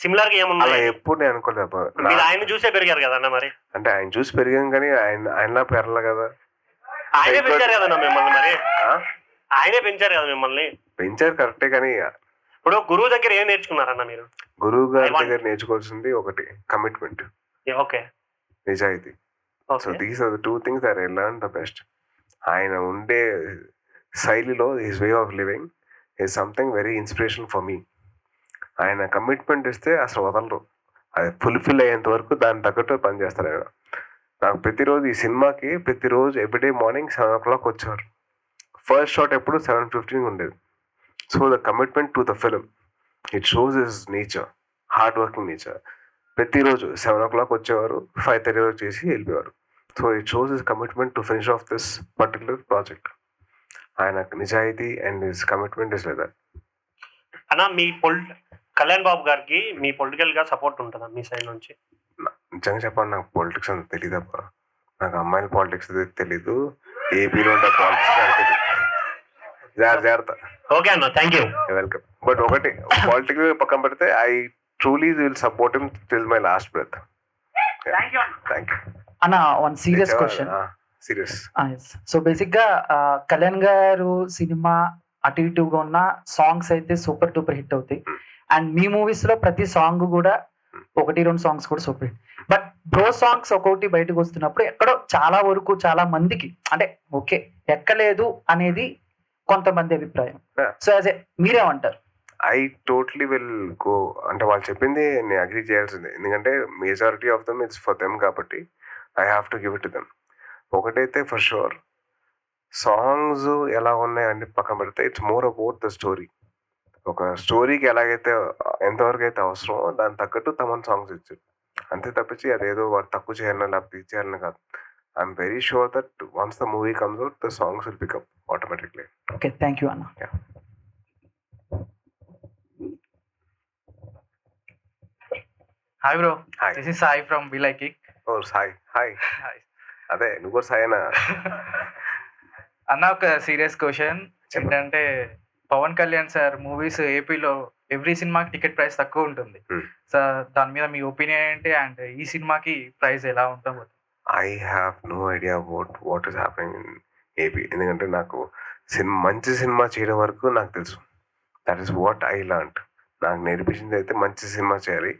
సిమిలర్ గా ఏమున్నాయి. అలా ఎప్పుడు నేను అనుకోలేదబ్బా. మీరు ఆయన చూసే పెరిగారు కదన్నా. మరి అంటే ఆయన చూసి పెరిగాం కానీ ఆయనలా పెరల కదా. ఆయనే పెంచారు కదన్నా మిమ్మల్ని. మరి ఆయనే పెంచారు కదా మిమ్మల్ని. పెంచారు కరెక్టే, కానీ ఇప్పుడు గురువు దగ్గర ఏం నేర్చుకున్నారన్న మీరు? గురువు గారి దగ్గర నేర్చుకోవాల్సింది ఒకటి కమిట్మెంట్, ఓకే, నిజాయితీ. So these are the 2 things that I learned the best. ఆయన ఉండే శైలిలో his way of living is something very inspiration for me. ఆయన కమిట్మెంట్ ఇస్తే అసలు వదలరు. అది ఫుల్ఫిల్ అయ్యేంత వరకు దాన్ని తగ్గట్టు పనిచేస్తారు ఆయన. నాకు ప్రతిరోజు ఈ సినిమాకి ప్రతిరోజు ఎవ్రీడే మార్నింగ్ 7 o'clock వచ్చేవారు. ఫస్ట్ షాట్ ఎప్పుడు 7:15 ఉండేది. So the commitment to the film, it shows his nature, hard working nature. ప్రతిరోజు 7 o'clock వచ్చేవారు, 5:30 వరకు చేసి వెళ్ళిపోయారు. So it shows his commitment to finish off this particular project. ఆయన నిజాయితీ and his commitment is like that. అన్న, మీ కళ్యాణ్ బాబు గారికి మీ political గా సపోర్ట్ ఉంటుందా మీ సైడ్ నుంచి? నిజంగా చెప్పండి, నాకు పాలిటిక్స్ అంత తెలియదబ్బా. నాకు అమ్మాయిల పాలిటిక్స్ తెలీదు, ఏపీలో ఉండే పాలిటిక్స్ తెలియదు. జాగ్రత్త. ఓకే అన్న, థ్యాంక్ యూ. వెల్కమ్. బట్ ఒకటి, పాలిటిక్స్ పక్కన పెడితే I truly will support him till my last breath. Thank you. అన్న, one serious question. Serious. So basic గా కళ్యాణ్ గారు సినిమా అటు ఇటుగా ఉన్న సాంగ్స్ అయితే సూపర్ డూపర్ హిట్ అవుతాయి. అండ్ మీ మూవీస్ లో ప్రతి సాంగ్ కూడా 1-2 సాంగ్స్ కూడా super hit. But bro songs ఒక్కొక్కటి బయటకు వస్తున్నప్పుడు ఎక్కడో చాలా వరకు చాలా మందికి అంటే ఓకే ఎక్కలేదు అనేది కొంతమంది అభిప్రాయం. సో యాజ్ ఏ మీరేమంటారు? I totally will go. అంటే వాళ్ళు చెప్పింది నేను అగ్రీ చేయాల్సిందే, ఎందుకంటే majority of them it's for them కాబట్టి I have to give it to them. ఒకటైతే ఫర్ షూర్, సాంగ్స్ ఎలా ఉన్నాయంటే పక్కన పెడితే it's more about the story. ఒక స్టోరీకి ఎలాగైతే ఎంతవరకు అయితే అవసరమో దాని తగ్గట్టు తమన్ సాంగ్స్ ఇచ్చారు, అంతే తప్పించి అదేదో వాడు తక్కువ చేయాలని లేకపోతే ఇచ్చేయాలని కాదు. I'm very sure that once the movie comes out the songs will pick up automatically. Okay, thank you అన్న. Hi bro, this is Sai from we like it. ఓ సాయి, హాయ్. అదే నువ్వు కూడా సాయేనా? అన్న, ఒక సీరియస్ క్వశ్చన్ ఏంటంటే పవన్ కళ్యాణ్ సార్ మూవీస్ ఏపీలో ఎవ్రీ సినిమాకి టికెట్ ప్రైస్ తక్కువ ఉంటుంది. సో దాని మీద మీ ఒపీనియన్ ఏంటి? అండ్ ఈ సినిమాకి ప్రైస్ ఎలా ఉంటుంది? I have no idea about what is happening in AP. ఎందుకంటే నాకు మంచి సినిమా చేయడం వరకు నాకు తెలుసు. That is what I learned. నాకు నేర్పించింది అయితే మంచి సినిమా చేయాలి,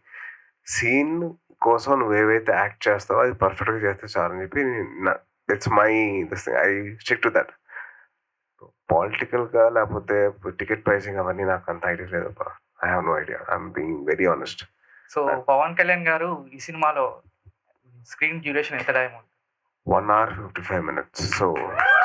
సీన్ కోసం నువ్వు ఏవైతే యాక్ట్ చేస్తావో అది పర్ఫెక్ట్గా చేస్తే చాలని చెప్పి it's my this thing. I stick to that. పొలిటికల్గా లేకపోతే టికెట్ ప్రైసింగ్ అవన్నీ నాకు అంత ఐడియా లేదు. I have no idea. I'm being very honest. So Pavan Kalyan గారు ఈ సినిమాలో స్క్రీన్ డ్యూరేషన్ ఎంత టైం ఉంది? 1 hour 55 minutes. సో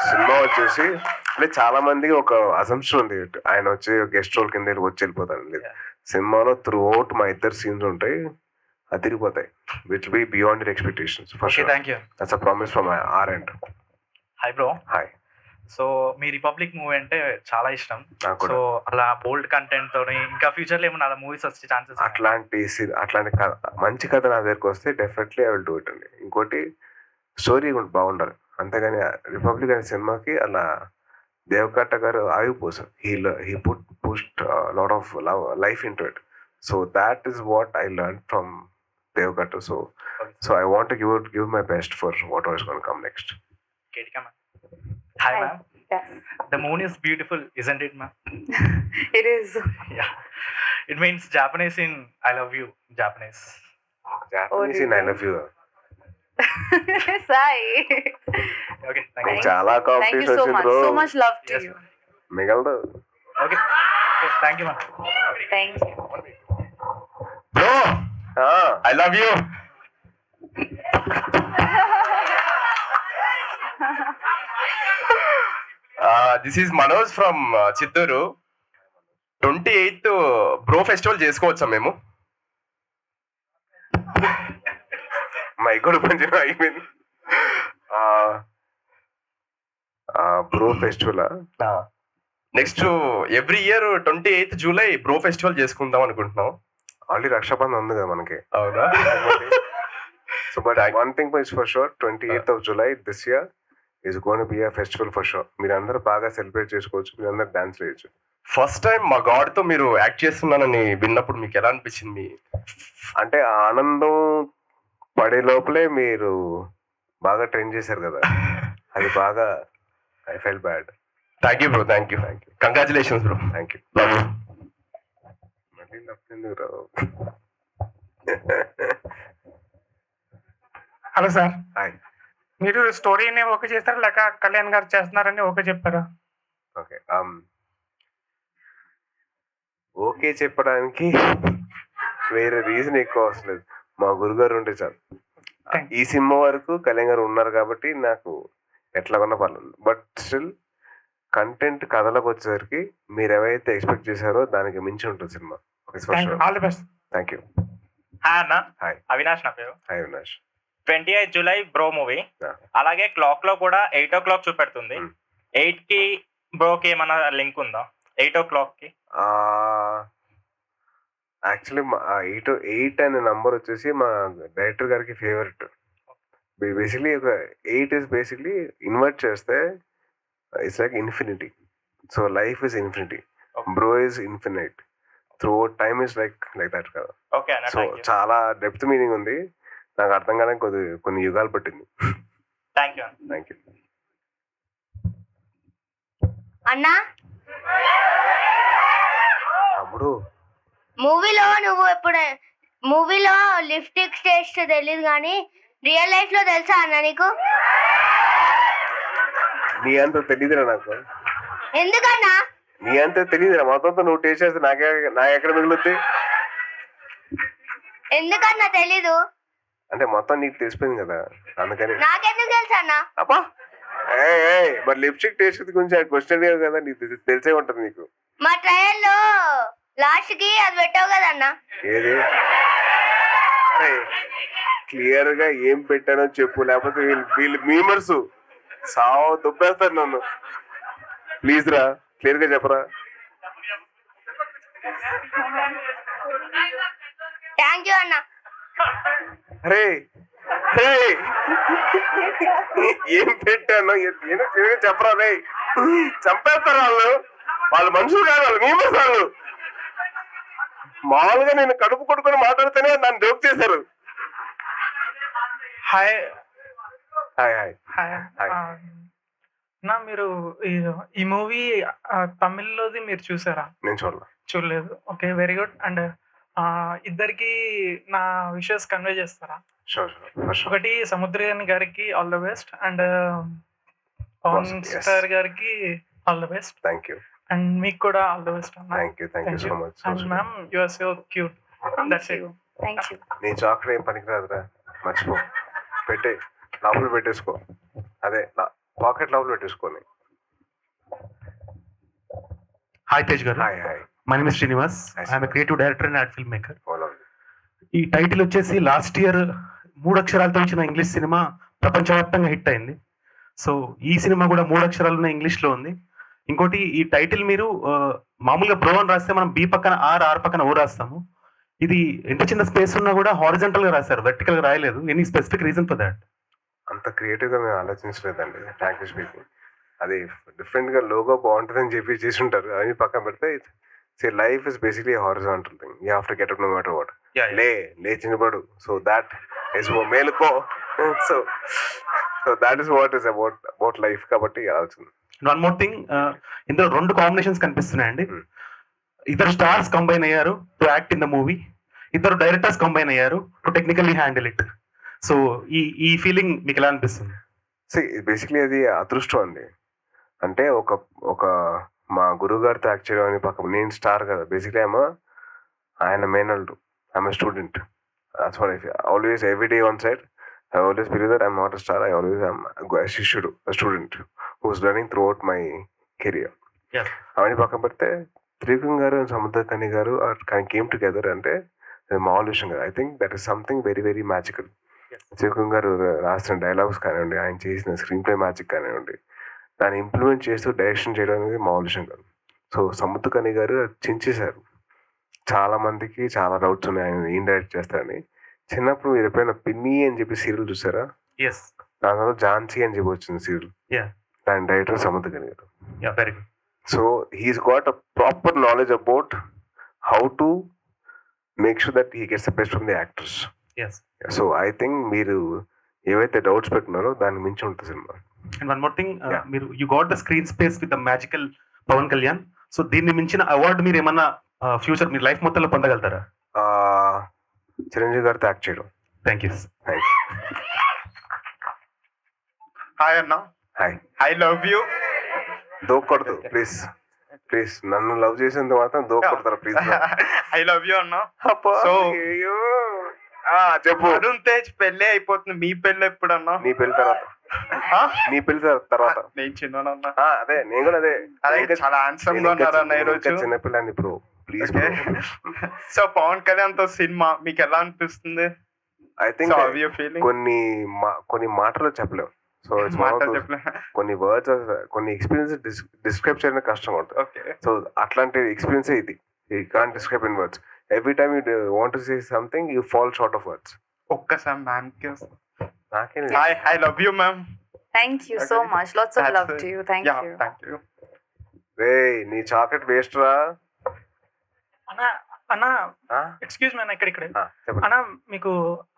సినిమా వచ్చేసి అంటే చాలా మందికి ఒక అజంప్షన్ ఉంది, ఆయన వచ్చి గెస్ట్ రోల్ కింద వచ్చి వెళ్ళిపోతాను. లేదు, సినిమాలో త్రూ అవుట్ మా ఇద్దరు సీన్స్ ఉంటాయి, అదిరిపోతాయి. Which be beyond your expectations for sure. Thank you. That's a promise from our end. Hi bro. Hi. So మీ రిపబ్లిక్ మూవీ అంటే చాలా ఇష్టం. సో అలా బోల్డ్ కంటెంట్ తోని ఇంకా ఫ్యూచర్ లో ఏమన్నా అలా మూవీస్ వచ్చే ఛాన్సెస్? అట్లాంటి మంచి కథ నా దగ్గరకు వస్తే definitely I will do it అండి. ఇంకోటి స్టోరీ బాగుండాలి, అంతేగాని రిపబ్లిక్ అనే సినిమాకి అలా దేవకట్ట గారు ఆగిపోసారు. He pushed lot of life into it. So that is what I learn from Devakatta. So I want give my best for what is gonna come next. Hi ma'am. Yes. The moon is beautiful, isn't it, ma'am? It is. Yeah. It means Japanese in I love you, Japanese. Japanese in I love you. Sai. Okay, thank you. చాలా Thank you competition so వచ్చింది much. Bro. So much love to you. మిగలదు. Okay. Yes, thank you, ma'am. Thank you. Bro I love you. This is Manoj from Chittoor. 28th bro festival చేసుకోవచ్చా మేము? Mic కూడా కొంచెం అయిపోయింది. Bro festival next every year 28th July bro festival చేసుకుందాం అనుకుంటున్నాం. Already Rakshabandhan ఉంది కదా మనకి. అవునా? So but one thing is for sure, 28th of July this year is going to be a festival for sure. మీరు అందరూ బాగా సెలబ్రేట్ చేసుకోవచ్చు, మీరు అందరూ డాన్స్ చేయొచ్చు. ఫస్ట్ టైం మా గాడ్ తో మీరు యాక్ట్ చేస్తున్నానని విన్నప్పుడు మీకు ఎలా అనిపించింది? అంటే ఆనందం పడే లోపలే మీరు బాగా ట్రైన్ చేశారు కదా, అది బాగా I fell bad. Thank you bro, thank you, congratulations bro. Thank you. Love you. మళ్ళీ నవ్వుతుంది రావు. Hello sir, hi. మీరు స్టోరీని ఓకే చేస్తారా లేక కళ్యాణ్ గారు చేస్తున్నారని ఓకే చెప్పారా? ఓకే, ఓకే చెప్పడానికి వేరే రీజన్ ఎక్కువ అవసరం లేదు, మా గురుగారు ఉంటే చాలు. ఈ సినిమా వరకు కళ్యాణ్ గారు ఉన్నారు కాబట్టి నాకు ఎట్లా ఉన్నా పర్లేదు. బట్ స్టిల్ కంటెంట్ కథలకు వచ్చేసరికి మీరు ఏవైతే ఎక్స్పెక్ట్ చేశారో దానికి మించి ఉంటుంది cinema. All the best. Thank you. Hi అన్న, హాయ్. అవినాష్ నా పేరు. Hi Avinash. 28 July bro movie, అలాగే క్లాక్ లో కూడా 8 o'clock చూపెడుతుంది. 8 కి బ్రోకి ఏమన్నా లింక్ ఉందా? 8 o'clock కి యాక్చువల్లీ 8 అనే నంబర్ వచ్చేసి మా డైరెక్టర్ గారికి ఫేవరెట్. బేసిక్లీ ఒక 8 ఇస్ బేసిక్లీ ఇన్వర్ట్ చేస్తే it's like infinity. So life is infinity, bro is infinite, through time is like that కదా. ఓకే అన్న, సో చాలా డెప్త్ మీనింగ్ ఉంది, నాకు అర్థం కావడానికి కొన్ని యుగాలు పట్టింది. Thank you. Thank you. అన్నా, తమ్ముడు మూవీలో నువ్వు మూవీలో లిప్స్టిక్ టేస్ట్ తెలియదు కానీ రియల్ లైఫ్ లో తెలుసా అన్న నీకు? నీ అంత తెలియదురా నాకు. ఎందుకన్నా? నీ అంత తెలియదురా, మొత్తం నువ్వు టేస్ట్ చేస్తే నాకు ఎక్కడ మిగులుద్ది? ఎందుకన్నా తెలీదు? అంటే మొత్తం నీకు తెలిసిపోయింది కదా, అందుకని. నాకెందుకు తెలుసా అన్న? అబ్బా, మరి లిప్స్టిక్ టేస్ట్ గురించి క్వశ్చన్ అడిగావు కదా, నీకు తెలిసే ఉంటుంది నీకు. మా ట్రయల్ లో లాస్ట్ కి అది పెట్టావు కదన్నా. ఏది? అరే క్లియర్ గా ఏం పెట్టానో చెప్పు, లేకపోతే వీళ్ళు మీమర్స్ సావు దుబ్బేస్తారు నన్ను. ప్లీజ్ రా, క్లియర్ గా చెప్పరా. థ్యాంక్ యూ అన్న. అరే ఏం పెట్టాను ఏదో చెప్పరా రే, చంపేస్తారు వాళ్ళు మనుషులు కాదు, వాళ్ళు మీమర్స్. వాళ్ళు మామూలుగా నేను కడుపు కొట్టుకొని మాట్లాడితేనే నన్ను జోక్ చేశారు. హాయ్ హాయ్ హాయ్ హాయ్ నా, మీరు ఈ మూవీ తమిళ్లోది మీరు చూసారా? నేను చూడలేదు. Okay, very good. అండ్ ఇద్దరికి నా విషెస్ కన్వే చేస్తారా? ఒకటి సముద్రయాని గారికి all the best, and Pawan star గారికి all the best. Thank you. And మీకు కూడా all the best. Thank you so much. And ma'am, you are so cute. That's it. Thank you. నీ chocolate ఏం పనికిరాదురా, మర్చిపో. పెట్టే లోపల పెట్టేసుకో, అదే పాకెట్ లోపల పెట్టేసుకోని. హాయ్ తేజ్ గారు. Hi hi. My name is Srinivas. I'm a creative director and art film maker. ఈ టైటిల్ వచ్చేసి లాస్ట్ ఇయర్ 3 అక్షరాలతో వచ్చిన ఇంగ్లీష్ సినిమా ప్రపంచవ్యాప్తంగా హిట్ అయింది. సో ఈ సినిమా కూడా 3 అక్షరాలున్న ఇంగ్లీష్లో ఉంది. ఇంకోటి, ఈ టైటిల్ మీరు మామూలుగా బ్రో అని రాస్తే మనం బి పక్కన ఆర్ పక్కన ఓ రాస్తాము. ఇది ఎంత చిన్న స్పేస్ ఉన్నా కూడా హారిజంటల్ గా రాశారు, వెర్టికల్ గా రాయలేదు. Any specific reason for that? అంత క్రియేటివ్ గా మేము ఆలోచించలేదండి, ఫ్రాంక్లీ స్పీకింగ్. అది డిఫరెంట్ గా లోగో బాగుంటుందని చెప్పి చేసి ఉంటారు, అవి పక్కన పెడితే say life is basically horizontal thing. You have to get up no matter what. లేచినబడు. సో దాట్ ఇస్ మేలుకో. So that is what is about life. కాబట్టి ఆలోచన. వన్ మోర్ థింగ్, ఇందులో 2 కాంబినేషన్స్ కనిపిస్తున్నాయండి. ఇద్దరు స్టార్స్ కంబైన్ అయ్యారు to act in the movie, ఇద్దరు directors combine అయ్యారు to technically handle it. So ఈ ఫీలింగ్ మీకు ఎలా అనిపిస్తుంది? బేసిక్లీ అది అదృష్టం అండి. అంటే ఒక మా గురువు గారితో యాక్ట్ చేయడం అని పక్క, నేను స్టార్ కదా బేసిక్లీ, ఆయన మేనల్డు, I'm student. That's what I feel always every day on side. I always believe that I'm not a star. I always am a student who's learning throughout my career. అవన్నీ పక్కన పెడితే త్రివిక్రమ్ గారు and Samuthirakani గారు came together అంటే మామూలు విషయం కదా. I think that is something very very magical. Trivikram గారు రాసిన డైలాగ్స్ కానివ్వండి, ఆయన చేసిన స్క్రీన్ ప్లే మ్యాజిక్ కానివ్వండి, దాన్ని ఇంప్లిమెంట్ చేస్తూ డైరెక్షన్ చేయడం అనేది మామూలు విషయం కాదు. సో సముద్రకని గారు చించేశారు. చాలా మందికి చాలా డౌట్స్ ఉన్నాయి ఆయన ఏం డైరెక్ట్ చేస్తారని. చిన్నప్పుడు మీరు ఎప్పుడైనా పిన్ని అని చెప్పి సీరియల్ చూసారా? దాని తర్వాత ఝాన్సీ అని చెప్పి వచ్చింది సీరియల్. దాని director Samuthirakani garu. So he's got a proper knowledge about how to make sure that he gets the best from the actors. So I think మీరు ఏవైతే డౌట్స్ పెట్టున్నారో దాన్ని మించి ఉంటుంది సినిమా. అండ్ వన్ మోర్ థింగ్, మీరు you got the screen space with the magical Pawan Kalyan. So దీన్ని మించిన అవార్డు మీరు ఏమన్నా ఫ్యూచర్ మీ లైఫ్ మొత్తంలో పొందగలుగుతారా? చిరంజీవి గారితో యాక్ట్ చేయడం. Thank you. హాయ్ అన్న. హాయ్. I love you. దోకూడదు ప్లీజ్ ప్లీజ్, నన్ను లవ్ చేసేంత మాత్రం దోకూడతారా ప్లీజ్? ఐ లవ్ యూ అన్న. సో చెప్పు. అరుణ్ తేజ్ పెళ్ళి అయిపోతుంది, మీ పెళ్ళి ఎప్పుడు అన్న? నీ పెళ్లి తర్వాత. నీ పెళ్లి తర్వాత. నేను చిన్న అదే, నేను కూడా అదే. చాలా హ్యాండ్సమ్ గా ఉన్నారన్న ఈరోజు. చిన్నపిల్లని ఇప్పుడు ప్లీజ్. సో పవన్ కళ్యాణ్ తో సినిమా మీకు ఎలా అనిపిస్తుంది? ఐ థింక్ కొన్ని మాటలు చెప్పలేము. సో కొన్ని వర్డ్స్, కొన్ని ఎక్స్పీరియన్స్ డిస్క్రైబ్ చేయడం కష్టంగా ఉంటుంది. సో అట్లాంటి ఎక్స్పీరియన్సే ఇది. You can't describe in words. Every time you want to say something you fall short of words. ఒక్కసారి మ్యామ్ కి నాకే I love you ma'am. Thank you so much. Lots of love to you. Thank you. Thank you. రేయ్ నీ chocolate waste రా. అన్న excuse me అన్న, ఇక్కడే అన్న, మీకు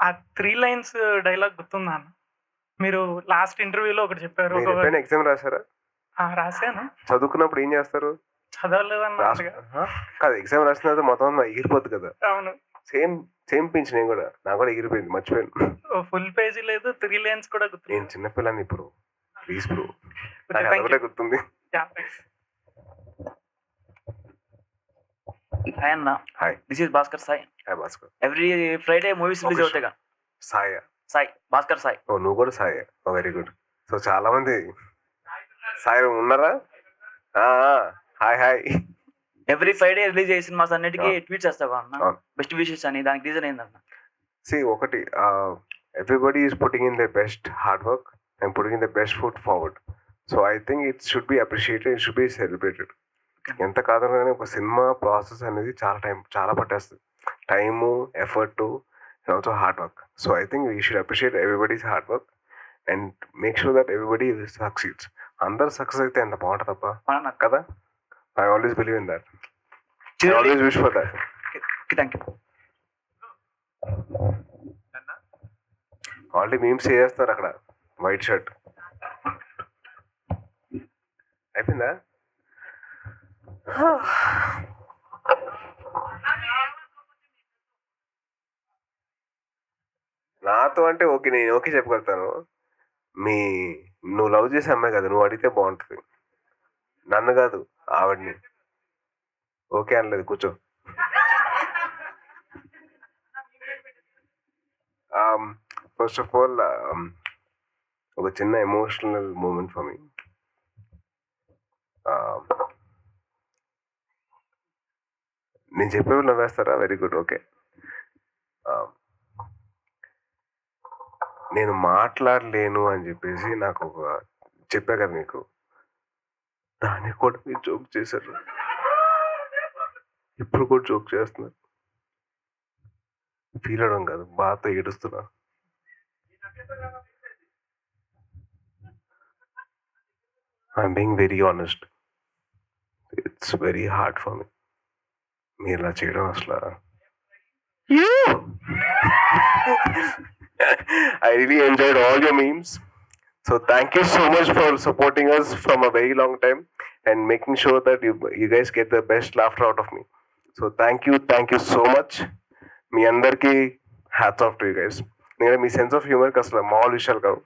ఆ 3 lines డైలాగ్ గుర్తుందా అన్న? మీరు లాస్ట్ ఇంటర్వ్యూలో ఒకటి చెప్పారు. ఎగ్జామ్ రాసారా? రాశాను. చదువుకున్నప్పుడు ఏం చేస్తారు? చదవలేదన్న. కాదు, ఎగ్జామ్ రాసిన తర్వాత మొత్తం ఎగిరిపోద్ది కదా. అవును. Same pinch. నేను కూడా, నాకు కూడా ఎగిరిపోయింది, మర్చిపోయాను. ఫుల్ పేజీ లేదు, 3 lines కూడా గుర్తు. నేను చిన్నపిల్లని ఇప్పుడు, ప్లీజ్ బ్రో, నాకు అదొకటే గుర్తుంది. హాయ్ అన్న. Hi. This is Bhaskar Sai. Hi Bhaskar. Every Friday movies release అవుతాయి కదా. సాయి భాస్కర్ సాయి. ఓ నువ్వు కూడా సాయి. ఓ వెరీ గుడ్. సో చాలా మంది సాయి ఉన్నారా? Hi hi. Every Friday release అయ్యే సినిమాస్ అన్నిటికీ ట్వీట్ చేస్తావు అన్న, బెస్ట్ విషెస్ అని. దానికి రీజన్ ఏందన్న? ఒకటి, everybody is putting in the best hard work and putting in the best foot forward. So I think it should be appreciated, it should be celebrated. ఎంత కాదనగానే ఒక cinema process అనేది చాలా పట్టేస్తుంది. Time, effort and also hard work. So I think we should appreciate everybody's hard work and make sure that everybody succeeds. అందరు success అయితే ఎంత బాగుంటుంది తప్ప కదా. I always believe in that. I always wish for that. Okay, thank you. Already memes చేస్తారు అక్కడ. White shirt అయిపోయిందా? నాతో అంటే ఓకే, నేను ఓకే చెప్పగలుగుతాను. నువ్వు లవ్ చేసే అమ్మాయి కదా, నువ్వు అడిగితే బాగుంటుంది. నన్ను కాదు, ఆవిడ్ని. ఓకే అనలేదు, కూర్చో. ఫస్ట్ ఆఫ్ ఆల్ ఒక చిన్న ఎమోషనల్ మూమెంట్ ఫర్ మీ. నేను చెప్పేవి నవ్వేస్తారా? Very good. ఓకే, నేను మాట్లాడలేను అని చెప్పేసి నాకు చెప్పా కదా మీకు. దాన్ని కూడా మీరు జోక్ చేశారు, ఇప్పుడు కూడా జోక్ చేస్తున్నారు. ఫీల్ అవడం కాదు, బాధతో ఏడుస్తున్నా. I'm being very honest. It's very hard for me. మీరు ఇలా చేయడం అసలు I really enjoyed all your memes. So thank you so much for supporting us from a very long time and making sure that you guys get the best laughter out of me. So thank you so much. మీ అందరికీ hats off to you guys. నేను మీ sense of హ్యూమర్కి అసలు మామూలు విషయాలు కావు.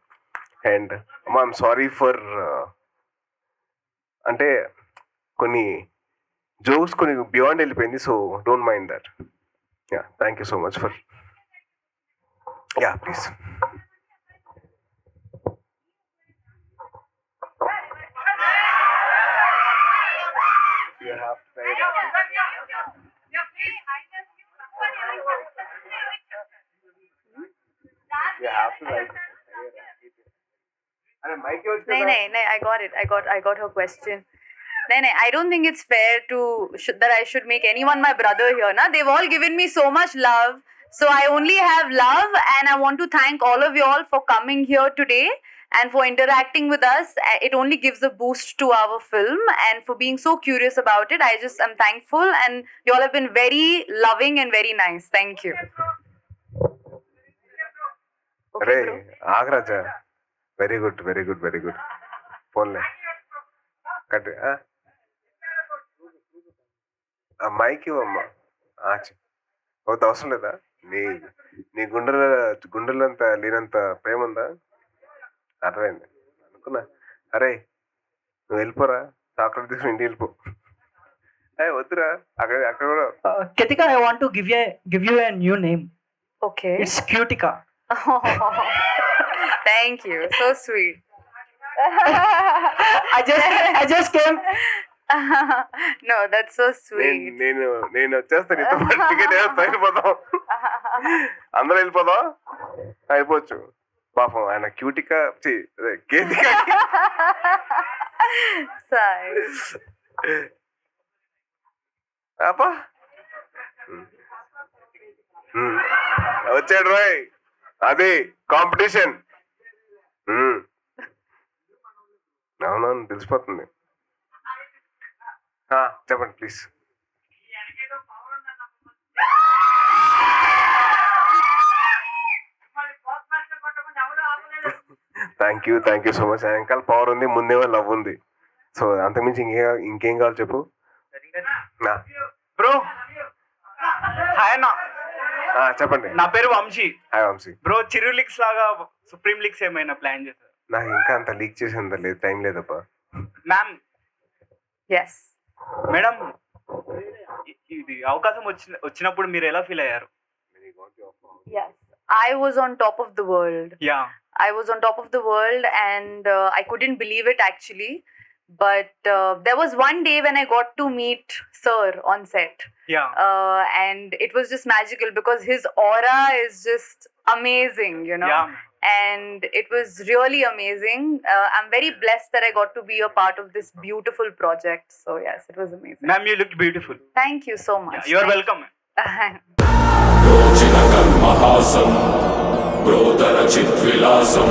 And అమ్మా I'm sorry for అంటే కొన్ని jokes కొన్ని బియాండ్ వెళ్ళిపోయింది. So don't mind that. Yeah thank you so much for yeah please. You have to say that. You have to write. No, I got her question. No, I don't think it's fair that I should make anyone my brother here. Na? They've all given me so much love. So I only have love, and I want to thank all of you all for coming here today and for interacting with us. It only gives a boost to our film, and for being so curious about it. I'm thankful, and you all have been very loving and very nice. Thank you. అరే ఆగరాజా, very good very good very good. పోన్లే cut mic ఇవ్వమ్మా. వద్ద అవసరం లేదా? నీ గుండెలంత లేనంత ప్రేమ ఉందా? అర్థమైంది అనుకున్నా. అరే నువ్వు వెళ్ళిపోరా, చాక్లెట్ తీసుకుని ఇంటికి వెళ్ళిపో. వద్దురా, అక్కడ కూడా. Kritika, I want to give you a new name. Okay. It's Cutica. Thank you. So sweet. I just came. No, that's so sweet. నేను వచ్చేస్తాను, నీతో పాటు టికెట్ వెళ్ళిపోతాం, అందరూ వెళ్ళిపోదాం, అయిపోవచ్చు. పాపం ఆయన క్యూటికా కేతికా వచ్చాడు రాయ్. అది కాంపిటీషన్. అవునవును తెలిసిపోతుంది. చెప్పండి please. Thank you so much. వెనకాల పవర్ ఉంది, ముందేమో లవ్ ఉంది. సో అంతకుమించి ఇంకేం కావాలి చెప్పు. బ్రో హాయ్ అన్న. చెప్పండి. నా పేరు వంశీ. హాయ్ వంశీ. బ్రో చిరు లీక్స్ లాగా సుప్రీం లీక్స్ ఏమైనా ప్లాన్ చేశారు? నాకు ఇంకా అంత లీక్ చేసేంత లేదు, టైం లేదప్పా. మ్యామ్. yes మేడం, ఇది అవకాశం వచ్చినప్పుడు మీరు ఎలా ఫీల్ అయ్యారు? yes I was on top of the world. Yeah, I was on top of the world, and I couldn't believe it actually. But there was one day when I got to meet Sir on set. Yeah. And it was just magical because his aura is just amazing, you know. Yeah. And it was really amazing. I'm very blessed that I got to be a part of this beautiful project. So yes, it was amazing. Ma'am, you looked beautiful. Thank you so much. Yeah, you are welcome. Mahasam, Brodara Chitvilasam.